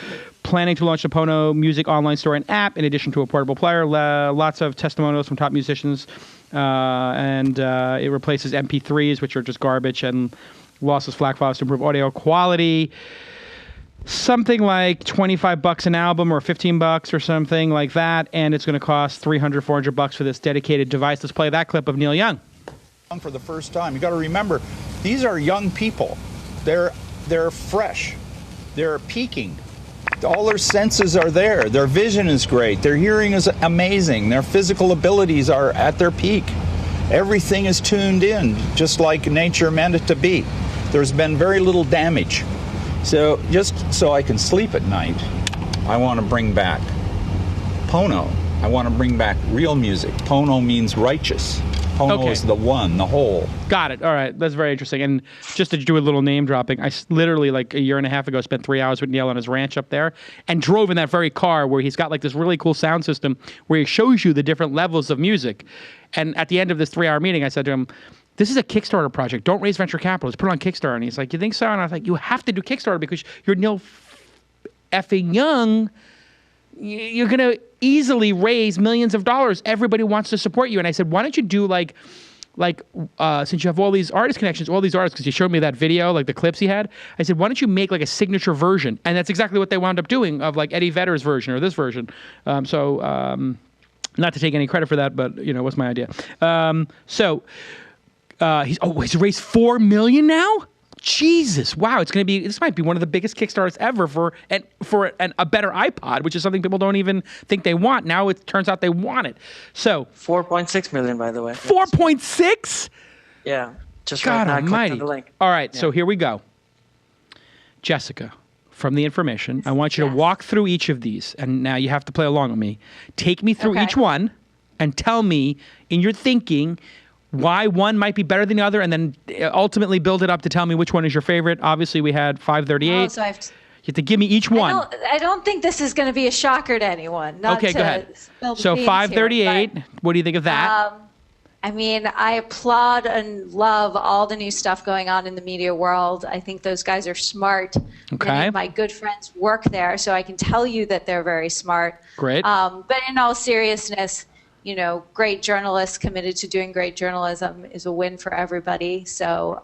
planning to launch the Pomo Music online store and app, in addition to a portable player. Lots of testimonials from top musicians, and it replaces MP3s, which are just garbage, and losses FLAC files to improve audio quality. Something like $25 an album or $15 or something like that, and it's going to cost $300-$400 for this dedicated device. Let's play that clip of Neil Young. For the first time, you got to remember, these are young people. They're fresh. They're peaking. All their senses are there. Their vision is great. Their hearing is amazing. Their physical abilities are at their peak. Everything is tuned in, just like nature meant it to be. There's been very little damage. So just so I can sleep at night, I want to bring back Pono. I want to bring back real music. Pono means righteous. Pomo is the one, the whole. Got it. All right. That's very interesting. And just to do a little name dropping, I literally, like a year and a half ago, spent 3 hours with Neil on his ranch up there and drove in that very car where he's got like this really cool sound system where he shows you the different levels of music. And at the end of this 3-hour meeting, I said to him, this is a Kickstarter project. Don't raise venture capital. Just put it on Kickstarter. And he's like, you think so? And I was like, you have to do Kickstarter because you're Neil effing Young. You're going to easily raise millions of dollars. Everybody wants to support you. And I said, why don't you do like since you have all these artist connections, all these artists, because you showed me that video, like the clips he had. I said, why don't you make like a signature version? And that's exactly what they wound up doing of like Eddie Vedder's version or this version. Not to take any credit for that, but what's my idea? He's raised $4 million now? Jesus, wow! This might be one of the biggest Kickstarters ever for a better iPod, which is something people don't even think they want. Now it turns out they want it. So 4.6 million, by the way. 4.6? Yeah, just God right now. almighty! On the link. All right, so here we go. Jessica, from the information, I want you to walk through each of these, and now you have to play along with me. Take me through each one, and tell me in your thinking why one might be better than the other, and then ultimately build it up to tell me which one is your favorite. Obviously, we had 538. Oh, so you have to give me each one. I don't think this is going to be a shocker to anyone. Okay, go ahead. So 538, what do you think of that? I mean, I applaud and love all the new stuff going on in the media world. I think those guys are smart. Okay. Many of my good friends work there, so I can tell you that they're very smart. Great. But in all seriousness, great journalists committed to doing great journalism is a win for everybody. So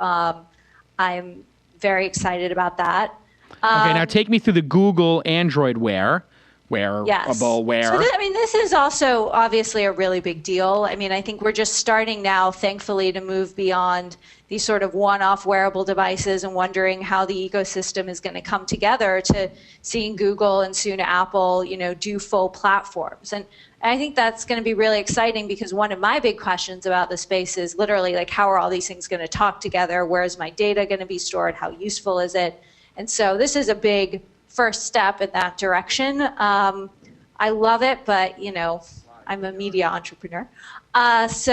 I'm very excited about that. Okay, now take me through the Google Android wearable. Yes. So this is also obviously a really big deal. I mean, I think we're just starting now, thankfully, to move beyond these sort of one-off wearable devices and wondering how the ecosystem is going to come together to seeing Google and soon Apple, do full platforms. And I think that's going to be really exciting because one of my big questions about the space is literally like, how are all these things going to talk together? Where is my data going to be stored? How useful is it? And so this is a big first step in that direction. I love it, but I'm a media entrepreneur. It's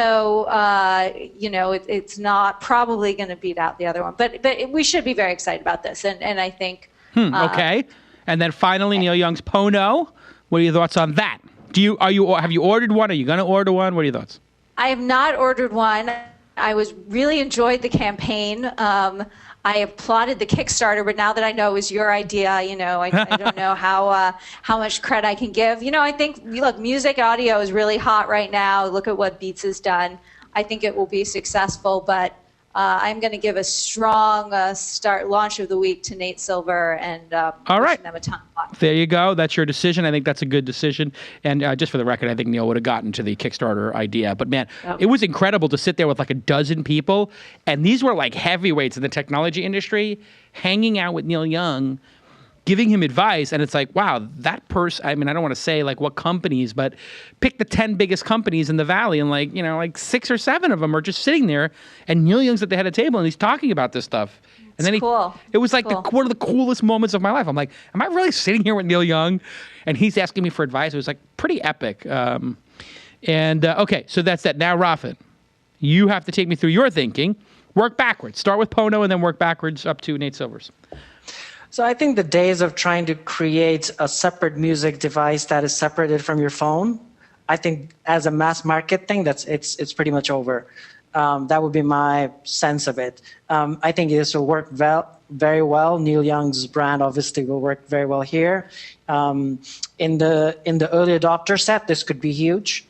not probably going to beat out the other one, but we should be very excited about this. And I think. Okay. And then finally, Neil Young's Pono. What are your thoughts on that? Have you ordered one? Are you going to order one? What are your thoughts? I have not ordered one. I really enjoyed the campaign. I applauded the Kickstarter, but now that I know it was your idea, I don't know how much credit I can give. I think, look, music audio is really hot right now. Look at what Beats has done. I think it will be successful, but I'm going to give a strong launch of the week to Nate Silver and all right. wishing them a ton of luck. There you go. That's your decision. I think that's a good decision. And just for the record, I think Neil would have gotten to the Kickstarter idea. But man, It was incredible to sit there with like a dozen people. And these were like heavyweights in the technology industry hanging out with Neil Young, giving him advice. And it's like, wow, that person, I mean, I don't want to say like what companies, but pick the 10 biggest companies in the Valley. And like 6 or 7 of them are just sitting there. And Neil Young's at the head of the table and he's talking about this stuff. And then cool. It was like one of the coolest moments of my life. I'm like, am I really sitting here with Neil Young? And he's asking me for advice. It was like pretty epic. Okay, so that's that. Now, Rafat, you have to take me through your thinking. Work backwards. Start with Pono and then work backwards up to Nate Silver's. So I think the days of trying to create a separate music device that is separated from your phone, I think as a mass market thing, it's pretty much over. That would be my sense of it. I think this will work very well. Neil Young's brand obviously will work very well here. In the early adopter set, this could be huge.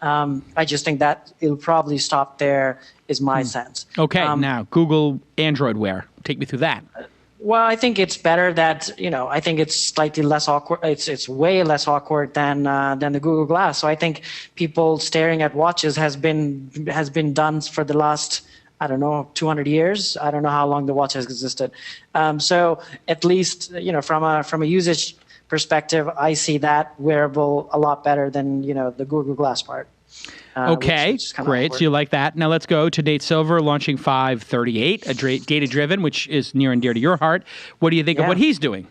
I just think that it'll probably stop there is my sense. Okay, now Google Android Wear. Take me through that. Well, I think it's better that, I think it's slightly less awkward. It's way less awkward than the Google Glass. So I think people staring at watches has been done for the last, 200 years. I don't know how long the watch has existed. So at least, from a usage perspective, I see that wearable a lot better than, the Google Glass part. Okay, which great. So you like that. Now let's go to Nate Silver launching 538, data-driven, which is near and dear to your heart. What do you think of what he's doing?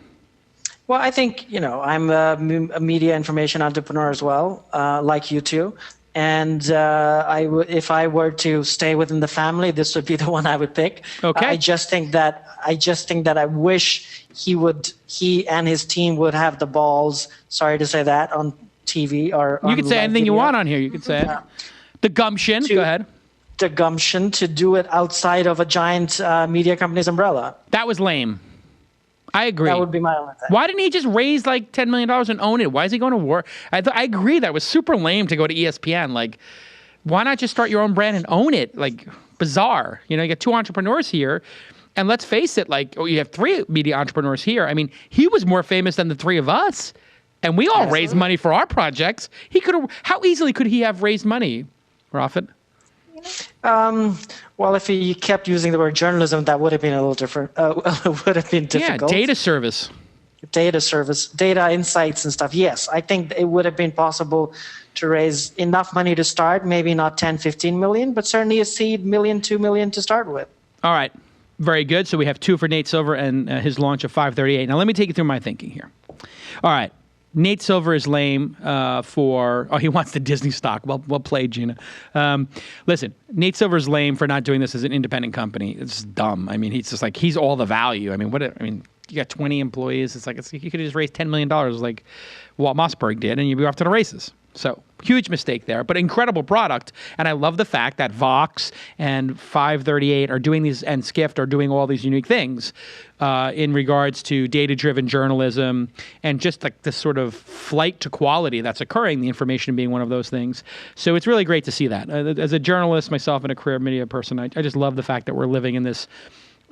Well, I think, I'm a media information entrepreneur as well, like you two. And if I were to stay within the family, this would be the one I would pick. Okay. I just think that I wish he and his team would have the balls, sorry to say that, on TV or you can say anything you want on here. You can say it. The gumption. Go ahead. The gumption to do it outside of a giant media company's umbrella. That was lame. I agree. That would be my only thing. Why didn't he just raise like $10 million and own it? Why is he going to war? I agree. That was super lame to go to ESPN. Like, why not just start your own brand and own it? Like, bizarre. You got 2 entrepreneurs here. And let's face it, you have 3 media entrepreneurs here. I mean, he was more famous than the 3 of us. And we all raised money for our projects. How easily could he have raised money, Rafat? Well, if he kept using the word journalism, that would have been a little different. Would have been difficult. Yeah, data service, data insights and stuff. Yes, I think it would have been possible to raise enough money to start, maybe not 10, 15 million, but certainly a seed million, 2 million to start with. All right. Very good. So we have 2 for Nate Silver and his launch of 538. Now let me take you through my thinking here. All right. Nate Silver is lame he wants the Disney stock. Well played, Gina. Listen, Nate Silver's lame for not doing this as an independent company. It's dumb. I mean, he's just like, he's all the value. I mean, you got 20 employees. It's like, you could have just raised $10 million like Walt Mossberg did, and you'd be off to the races. So huge mistake there, but incredible product. And I love the fact that Vox and 538 are doing these, and Skift are doing all these unique things in regards to data-driven journalism and just like this sort of flight to quality that's occurring, the information being one of those things. So it's really great to see that. As a journalist myself and a career media person, I just love the fact that we're living in this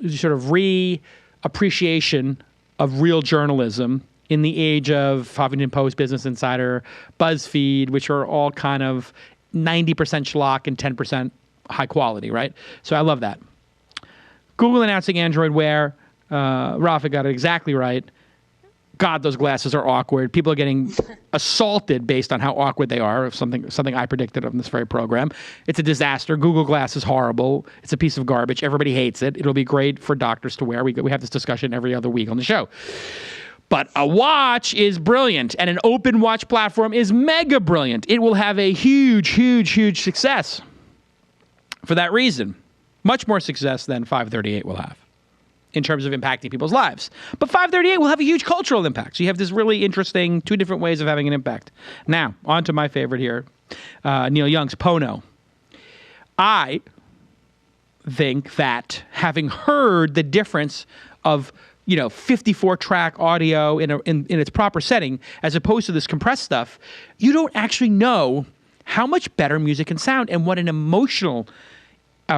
sort of re-appreciation of real journalism in the age of Huffington Post, Business Insider, BuzzFeed, which are all kind of 90% schlock and 10% high quality, right? So I love that. Google announcing Android Wear. Rafat got it exactly right. God, those glasses are awkward. People are getting assaulted based on how awkward they are. Something I predicted on this very program. It's a disaster. Google Glass is horrible. It's a piece of garbage. Everybody hates it. It'll be great for doctors to wear. We have this discussion every other week on the show. But a watch is brilliant, and an open watch platform is mega brilliant. It will have a huge, huge, huge success for that reason. Much more success than 538 will have in terms of impacting people's lives. But 538 will have a huge cultural impact. So you have this really interesting 2 different ways of having an impact. Now, on to my favorite here, Neil Young's Pono. I think that having heard the difference of 54-track audio in its proper setting as opposed to this compressed stuff, you don't actually know how much better music can sound and what an emotional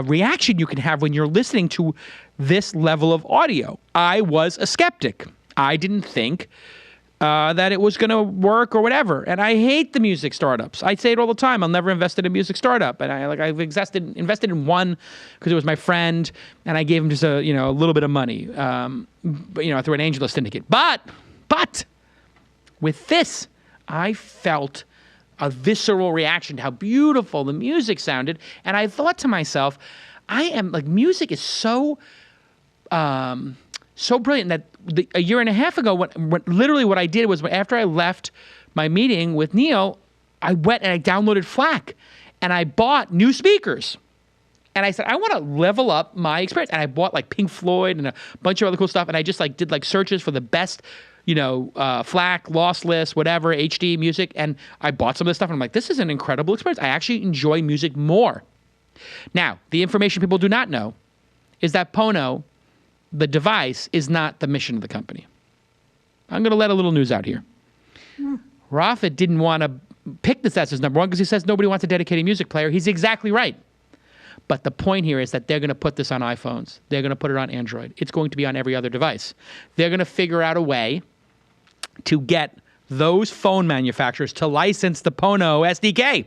reaction you can have when you're listening to this level of audio. I was a skeptic. I didn't think that it was going to work or whatever. And I hate the music startups. I say it all the time. I'll never invest in a music startup. And I've invested in one because it was my friend, and I gave him just a little bit of money, through an angel syndicate. But with this, I felt a visceral reaction to how beautiful the music sounded, and I thought to myself, music is so brilliant that a year and a half ago, literally what I did was after I left my meeting with Neil, I went and I downloaded FLAC and I bought new speakers. And I said, I want to level up my experience. And I bought Pink Floyd and a bunch of other cool stuff. And I just did searches for the best, FLAC, lossless, whatever, HD music. And I bought some of this stuff and I'm like, this is an incredible experience. I actually enjoy music more. Now, the information people do not know is that Pono, the device, is not the mission of the company. I'm going to let a little news out here. Rafat didn't want to pick this as his number one because he says nobody wants a dedicated music player. He's exactly right. But the point here is that they're going to put this on iPhones. They're going to put it on Android. It's going to be on every other device. They're going to figure out a way to get those phone manufacturers to license the Pono SDK.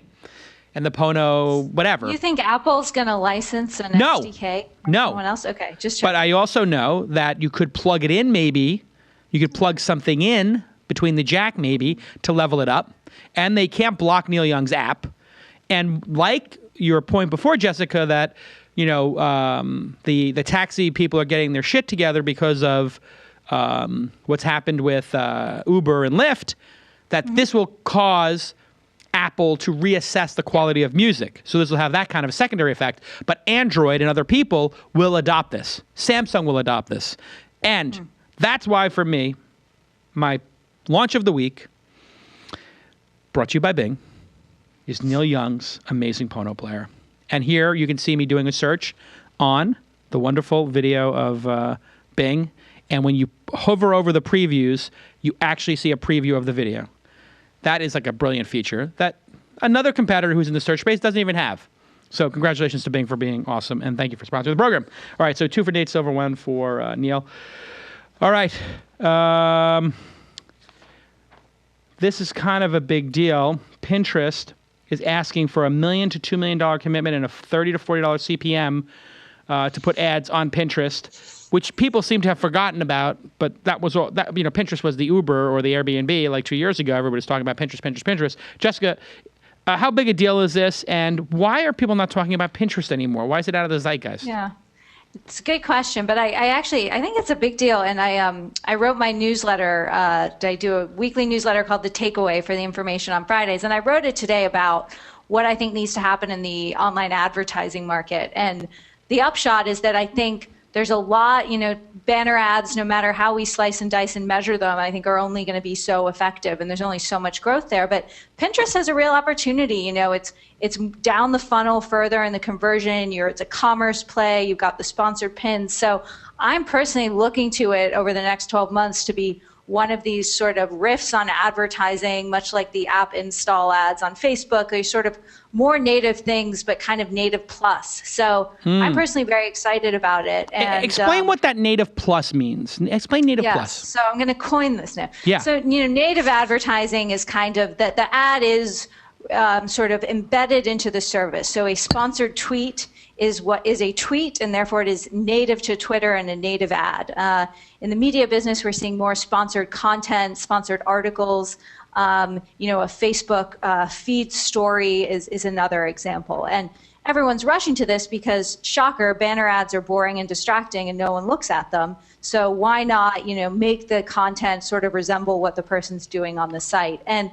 And the Pono, whatever. You think Apple's going to license an SDK? No. Someone else? Okay, just check. But I also know that you could plug it in maybe. You could plug something in between the jack maybe to level it up. And they can't block Neil Young's app. And like your point before, Jessica, that, the taxi people are getting their shit together because of what's happened with Uber and Lyft, that this will cause Apple to reassess the quality of music. So this will have that kind of a secondary effect. But Android and other people will adopt this. Samsung will adopt this. And that's why, for me, my launch of the week, brought to you by Bing, is Neil Young's amazing Pono player. And here you can see me doing a search on the wonderful video of Bing. And when you hover over the previews, you actually see a preview of the video. That is a brilliant feature that another competitor who's in the search space doesn't even have. So congratulations to Bing for being awesome, and thank you for sponsoring the program. All right, so 2 for Nate Silver, 1 for Neil. All right. This is kind of a big deal. Pinterest is asking for $1 million to $2 million commitment and a $30 to $40 CPM to put ads on Pinterest, which people seem to have forgotten about, but that was all. That Pinterest was the Uber or the Airbnb 2 years ago. Everybody's talking about Pinterest. Jessica, how big a deal is this, and why are people not talking about Pinterest anymore? Why is it out of the zeitgeist? Yeah, it's a good question, but I think it's a big deal, and I wrote my newsletter. I do a weekly newsletter called The Takeaway for the information on Fridays, and I wrote it today about what I think needs to happen in the online advertising market, and the upshot is that I think there's a lot, banner ads, no matter how we slice and dice and measure them, I think are only going to be so effective, and there's only so much growth there. But Pinterest has a real opportunity. It's down the funnel further in the conversion. It's a commerce play. You've got the sponsored pins. So I'm personally looking to it over the next 12 months to be one of these sort of riffs on advertising, much like the app install ads on Facebook. They're sort of more native things, but kind of native plus. So I'm personally very excited about it. And explain what that native plus means. Explain native plus. So I'm going to coin this now. Yeah. So, native advertising is kind of that the ad is sort of embedded into the service. So a sponsored tweet is what is a tweet, and therefore it is native to Twitter and a native ad. In the media business, we're seeing more sponsored content, sponsored articles. A Facebook feed story is another example. And everyone's rushing to this because, shocker, banner ads are boring and distracting and no one looks at them. So why not, make the content sort of resemble what the person's doing on the site? And,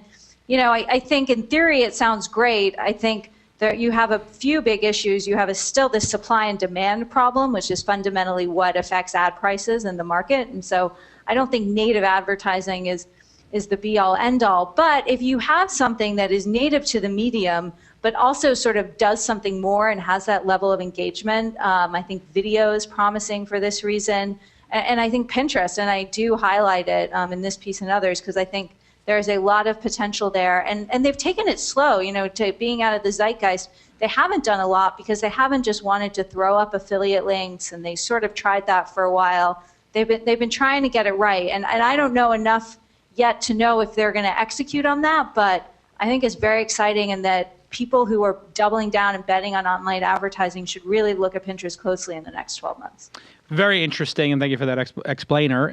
I think in theory it sounds great. I think that you have a few big issues. You have still this supply and demand problem, which is fundamentally what affects ad prices in the market. And so I don't think native advertising is the be-all, end-all. But if you have something that is native to the medium, but also sort of does something more and has that level of engagement. I think video is promising for this reason. And I think Pinterest, and I do highlight it in this piece and others, because I think there's a lot of potential there. And they've taken it slow, to being out of the zeitgeist. They haven't done a lot because they haven't just wanted to throw up affiliate links, and they sort of tried that for a while. They've been trying to get it right. And I don't know enough yet to know if they're going to execute on that, but I think it's very exciting, and that people who are doubling down and betting on online advertising should really look at Pinterest closely in the next 12 months. Very interesting, and thank you for that explainer.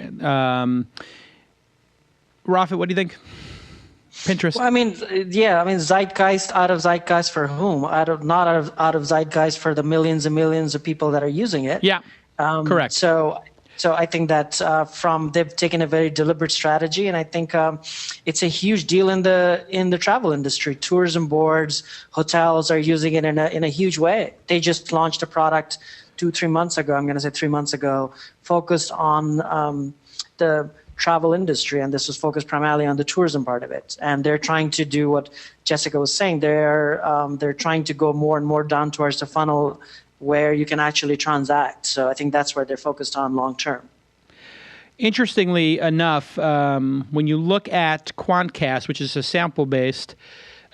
Rafat, what do you think? Pinterest. Well, zeitgeist, out of zeitgeist for whom? Not out of zeitgeist for the millions and millions of people that are using it. Yeah, correct. So I think that they've taken a very deliberate strategy, and I think it's a huge deal in the travel industry. Tourism boards, hotels are using it in a huge way. They just launched a product 3 months ago, focused on the travel industry, and this was focused primarily on the tourism part of it. And they're trying to do what Jessica was saying. They're trying to go more and more down towards the funnel where you can actually transact. So I think that's where they're focused on long term. Interestingly enough, when you look at Quantcast, which is a sample-based,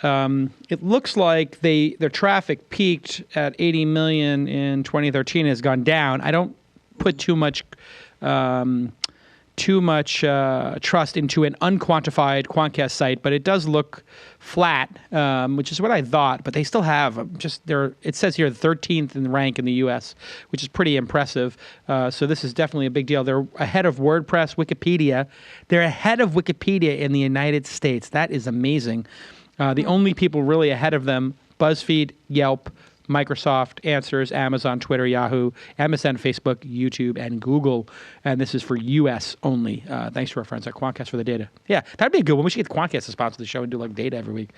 it looks like their traffic peaked at 80 million in 2013 and has gone down. I don't put too much trust into an unquantified Quantcast site, but it does look flat, which is what I thought. But they still have it says here 13th in the rank in the U.S., which is pretty impressive. So this is definitely a big deal. They're ahead of WordPress, Wikipedia. They're ahead of Wikipedia in the United States. That is amazing. The only people really ahead of them: BuzzFeed, Yelp, Microsoft, Answers, Amazon, Twitter, Yahoo, MSN, Facebook, YouTube, and Google. And this is for U.S. only. Thanks to our friends at Quantcast for the data. Yeah, that'd be a good one. We should get Quantcast to sponsor the show and do like data every week.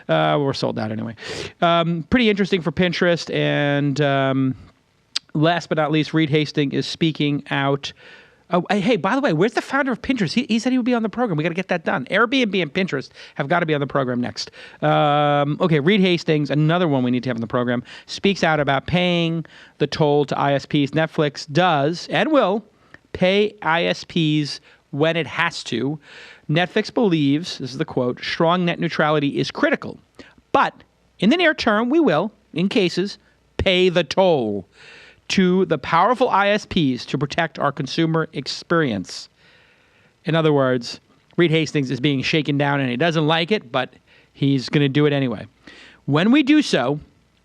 We're sold out anyway. Pretty interesting for Pinterest. And last but not least, Reed Hastings is speaking out. Oh, hey, by the way, where's the founder of Pinterest? He said he would be on the program. We got to get that done. Airbnb and Pinterest have got to be on the program next. Okay, Reed Hastings, another one we need to have on the program, speaks out about paying the toll to ISPs. Netflix does and will pay ISPs when it has to. Netflix believes, this is the quote, strong net neutrality is critical. But in the near term, we will, in cases, pay the toll to the powerful ISPs to protect our consumer experience. In other words, Reed Hastings is being shaken down and he doesn't like it, but he's going to do it anyway. When we do so,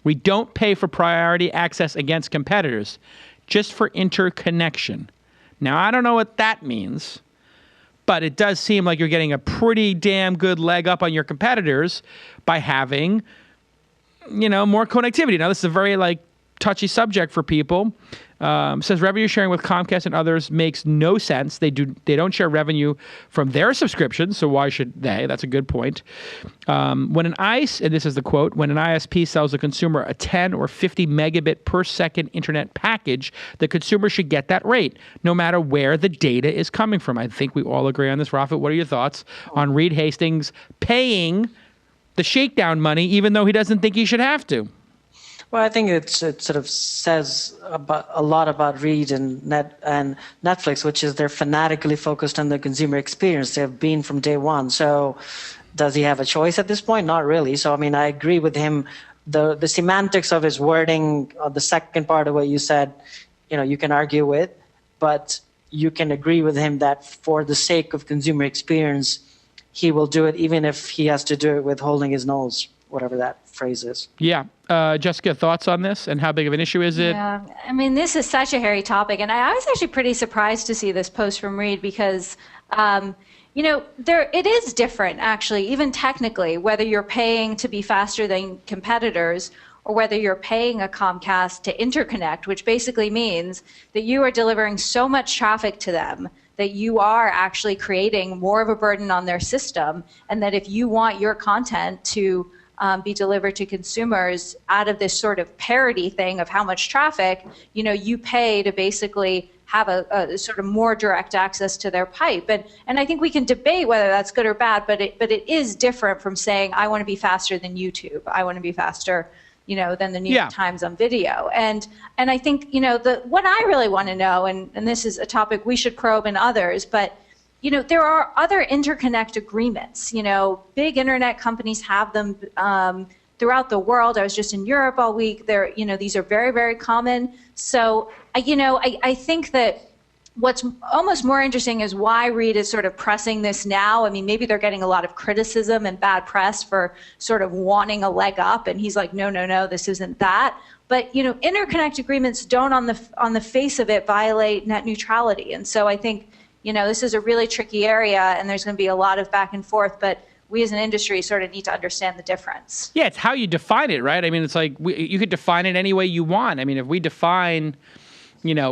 we don't pay for priority access against competitors, just for interconnection. Now, I don't know what that means, but it does seem like you're getting a pretty damn good leg up on your competitors by having, more connectivity. Now, this is a very touchy subject for people. Says revenue sharing with Comcast and others makes no sense. They don't share revenue from their subscriptions, so why should they? That's a good point. When and this is the quote, when an ISP sells a consumer a 10 or 50 megabit per second internet package, the consumer should get that rate, no matter where the data is coming from. I think we all agree on this. Rafat, what are your thoughts on Reed Hastings paying the shakedown money, even though he doesn't think he should have to? Well, I think it sort of says a lot about Reed and Netflix, which is they're fanatically focused on the consumer experience. They've been from day one. So does he have a choice at this point? Not really. So, I agree with him. The semantics of his wording, the second part of what you said, you can argue with, but you can agree with him that for the sake of consumer experience, he will do it even if he has to do it with holding his nose, whatever that phrase is. Yeah. Jessica, thoughts on this and how big of an issue is it? Yeah, this is such a hairy topic, and I was actually pretty surprised to see this post from Reed because, it is different, actually, even technically, whether you're paying to be faster than competitors or whether you're paying a Comcast to interconnect, which basically means that you are delivering so much traffic to them that you are actually creating more of a burden on their system, and that if you want your content to be delivered to consumers out of this sort of parity thing of how much traffic, you pay to basically have a sort of more direct access to their pipe. And I think we can debate whether that's good or bad, but it is different from saying, I want to be faster than YouTube. I want to be faster, than the New York Times on video. And I think, what I really want to know, and this is a topic we should probe in others, but there are other interconnect agreements. Big internet companies have them throughout the world. I was just in Europe all week. These are very, very common. So, I think that what's almost more interesting is why Reed is sort of pressing this now. I mean, maybe they're getting a lot of criticism and bad press for sort of wanting a leg up, and he's like, no, this isn't that. But interconnect agreements don't, on the face of it, violate net neutrality. And so I think this is a really tricky area, and there's going to be a lot of back and forth. But we as an industry sort of need to understand the difference. Yeah, it's how you define it, right? I mean, it's like you could define it any way you want. I mean, if we define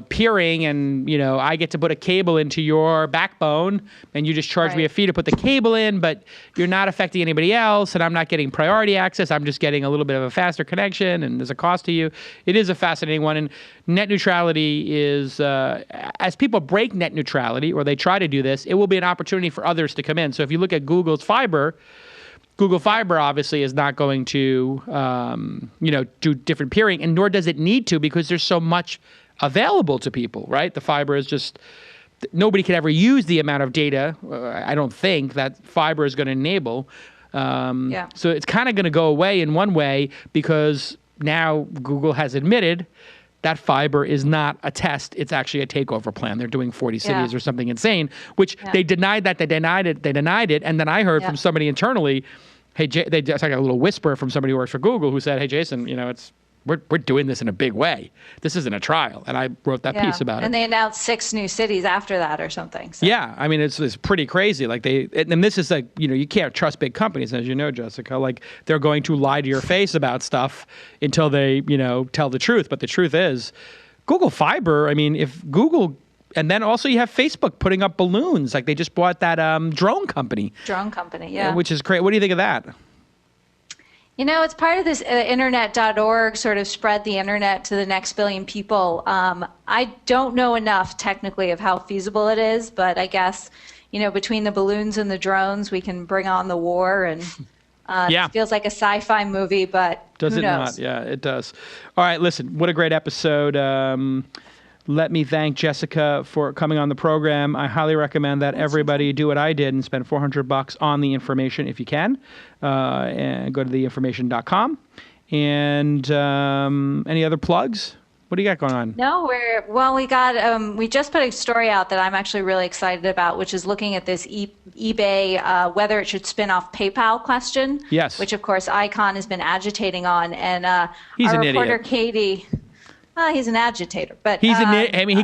peering and, I get to put a cable into your backbone and you just charge me a fee to put the cable in, but you're not affecting anybody else and I'm not getting priority access. I'm just getting a little bit of a faster connection and there's a cost to you. It is a fascinating one. And net neutrality is, as people break net neutrality or they try to do this, it will be an opportunity for others to come in. So if you look at Google's fiber, Google Fiber obviously is not going to, do different peering, and nor does it need to because there's so much available to people, right? The fiber is just, nobody could ever use the amount of data, I don't think, that fiber is going to enable. So it's kind of going to go away in one way because now Google has admitted that fiber is not a test. It's actually a takeover plan. They're doing 40 cities or something insane, which they denied that. They denied it. And then I heard from somebody internally, hey, it's like a little whisper from somebody who works for Google who said, hey, Jason, we're doing this in a big way. This isn't a trial. And I wrote that piece about it. And they announced 6 new cities after that or something. So. Yeah. I mean, it's pretty crazy. Like and this is like, you can't trust big companies, as you know, Jessica. Like they're going to lie to your face about stuff until they, tell the truth. But the truth is, Google Fiber, I mean, if Google, and then also you have Facebook putting up balloons. Like they just bought that drone company. Which is great. What do you think of that? It's part of this internet.org sort of spread the internet to the next billion people. I don't know enough technically of how feasible it is, but I guess, between the balloons and the drones, we can bring on the war. And it feels like a sci-fi movie, but does who it knows? not? Yeah, it does. All right, listen, what a great episode. Let me thank Jessica for coming on the program. I highly recommend that everybody do what I did and spend $400 on the information if you can. And go to theinformation.com. And any other plugs? What do you got going on? No, we just put a story out that I'm actually really excited about, which is looking at this eBay whether it should spin off PayPal question. Yes. Which of course Icon has been agitating on, and he's our an reporter idiot. Katie. He's an agitator, but he's I mean,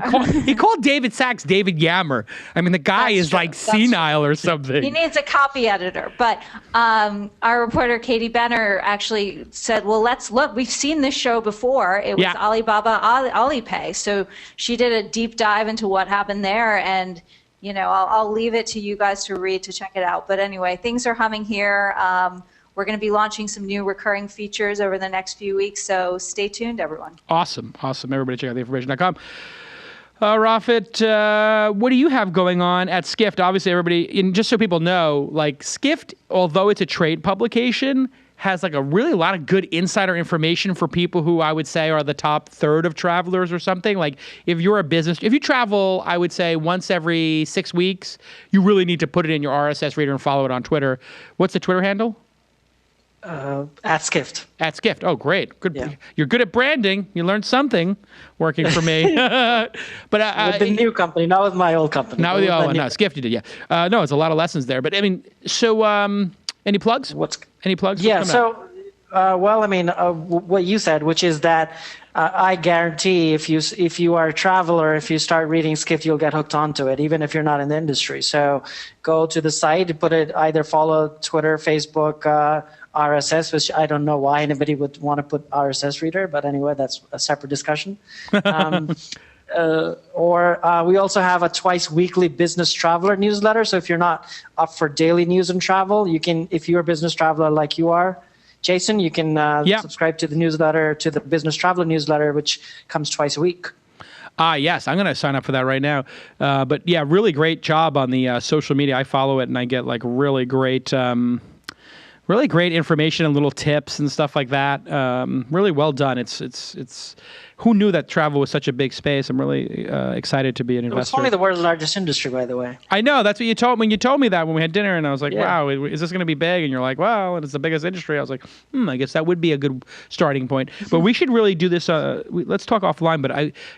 he called David Sachs David Yammer. I mean, the guy is like senile or something. He needs a copy editor. But our reporter Katie Benner actually said, "Well, let's look. We've seen this show before. It was Alibaba Alipay." So she did a deep dive into what happened there, and I'll leave it to you guys to read to check it out. But anyway, things are humming here. We're going to be launching some new recurring features over the next few weeks, so stay tuned, everyone. Awesome. Everybody check out theinformation.com. Rafat, what do you have going on at Skift? Obviously, everybody, and just so people know, like Skift, although it's a trade publication, has like a really lot of good insider information for people who I would say are the top third of travelers or something. Like if you're a business, if you travel, I would say once every 6 weeks, you really need to put it in your RSS reader and follow it on Twitter. What's the Twitter handle? At Skift. At Skift. Oh, great. Good. Yeah. You're good at branding. You learned something working for me. But with the new company, not with my old company. Not with the old one. No, Skift you did, yeah. No, it's a lot of lessons there. But I mean, so any plugs? Any plugs? Yeah, so, what you said, which is that I guarantee if you are a traveler, if you start reading Skift, you'll get hooked onto it, even if you're not in the industry. So go to the site, put it, either follow Twitter, Facebook, RSS, which I don't know why anybody would want to put RSS reader, but anyway, that's a separate discussion. Or we also have a twice weekly business traveler newsletter. So if you're not up for daily news and travel, you can, if you're a business traveler like you are, Jason, you can subscribe to the newsletter, to the business traveler newsletter, which comes twice a week. Yes, I'm going to sign up for that right now. But yeah, really great job on the social media. I follow it and I get like really great information and little tips and stuff like that. Really well done. It's who knew that travel was such a big space? I'm really excited to be an investor. It's only the world's largest industry, by the way. I know. That's what you told when you told me that when we had dinner, and I was like, Yeah. wow, is this going to be big? And you're like, well, it's the biggest industry. I was like, I guess that would be a good starting point. But we should really do this. Let's talk offline. But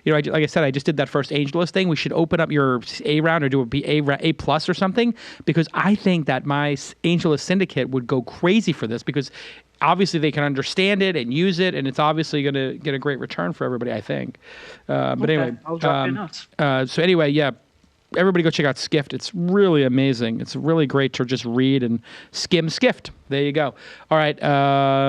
like I said, I just did that first AngelList thing. We should open up your A round or do A plus or something, because I think that my AngelList syndicate would go crazy for this, because obviously they can understand it and use it, and it's obviously going to get a great return for everybody, I think. But anyway, I'll drop you notes. so anyway, yeah, everybody go check out Skift. It's really amazing. It's really great to just read and skim Skift. There you go. All right,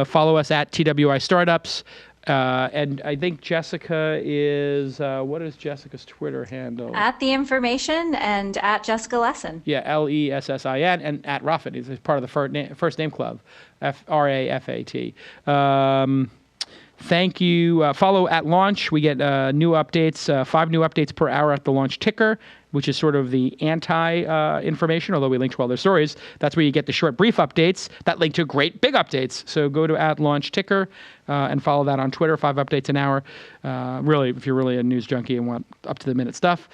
follow us at TWI Startups. And I think Jessica is, what is Jessica's Twitter handle? At The Information and at Jessica Lessin. Yeah, Lessin, and at Rafat. He's part of the First Name Club, Rafat. Thank you. Follow at launch. We get new updates, 5 new updates per hour at the launch ticker, which is sort of the anti-information, although we link to all their stories. That's where you get the short, brief updates that link to great, big updates. So go to at launch ticker and follow that on Twitter, 5 updates an hour. Really, if you're really a news junkie and want up-to-the-minute stuff.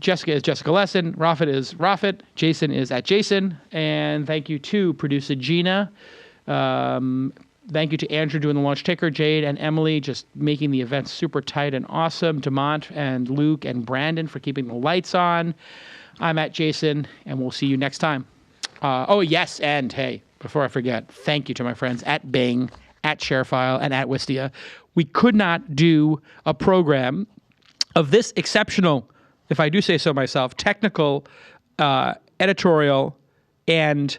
Jessica is Jessica Lessin. Rafat is Rafat. Jason is at Jason. And thank you to producer Gina. Thank you to Andrew doing the launch ticker, Jade and Emily just making the event super tight and awesome, Demont and Luke and Brandon for keeping the lights on. I'm at Jason, and we'll see you next time. Yes, and hey, before I forget, thank you to my friends at Bing, at ShareFile, and at Wistia. We could not do a program of this exceptional, if I do say so myself, technical, editorial, and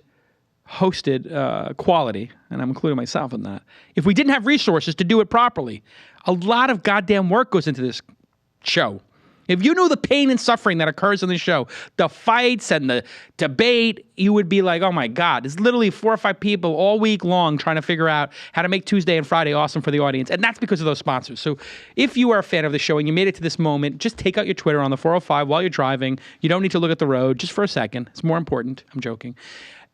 hosted quality, and I'm including myself in that, if we didn't have resources to do it properly. A lot of goddamn work goes into this show. If you knew the pain and suffering that occurs in the show, the fights and the debate, you would be like, oh my God, it's literally 4 or 5 people all week long trying to figure out how to make Tuesday and Friday awesome for the audience. And that's because of those sponsors. So if you are a fan of the show and you made it to this moment, just take out your Twitter on the 405 while you're driving. You don't need to look at the road just for a second. It's more important. I'm joking.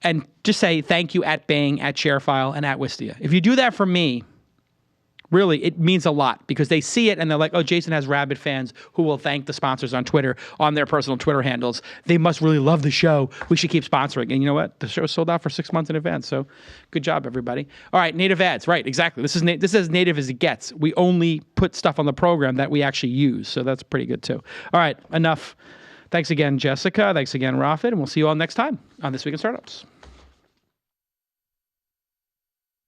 And just say thank you at Bing, at ShareFile, and at Wistia. If you do that for me, really, it means a lot, because they see it and they're like, oh, Jason has rabid fans who will thank the sponsors on Twitter, on their personal Twitter handles. They must really love the show. We should keep sponsoring. And you know what? The show sold out for 6 months in advance. So good job, everybody. All right, native ads. Right, exactly. This is as native as it gets. We only put stuff on the program that we actually use. So that's pretty good, too. All right, enough. Thanks again, Jessica. Thanks again, Rafat. And we'll see you all next time on This Week in Startups.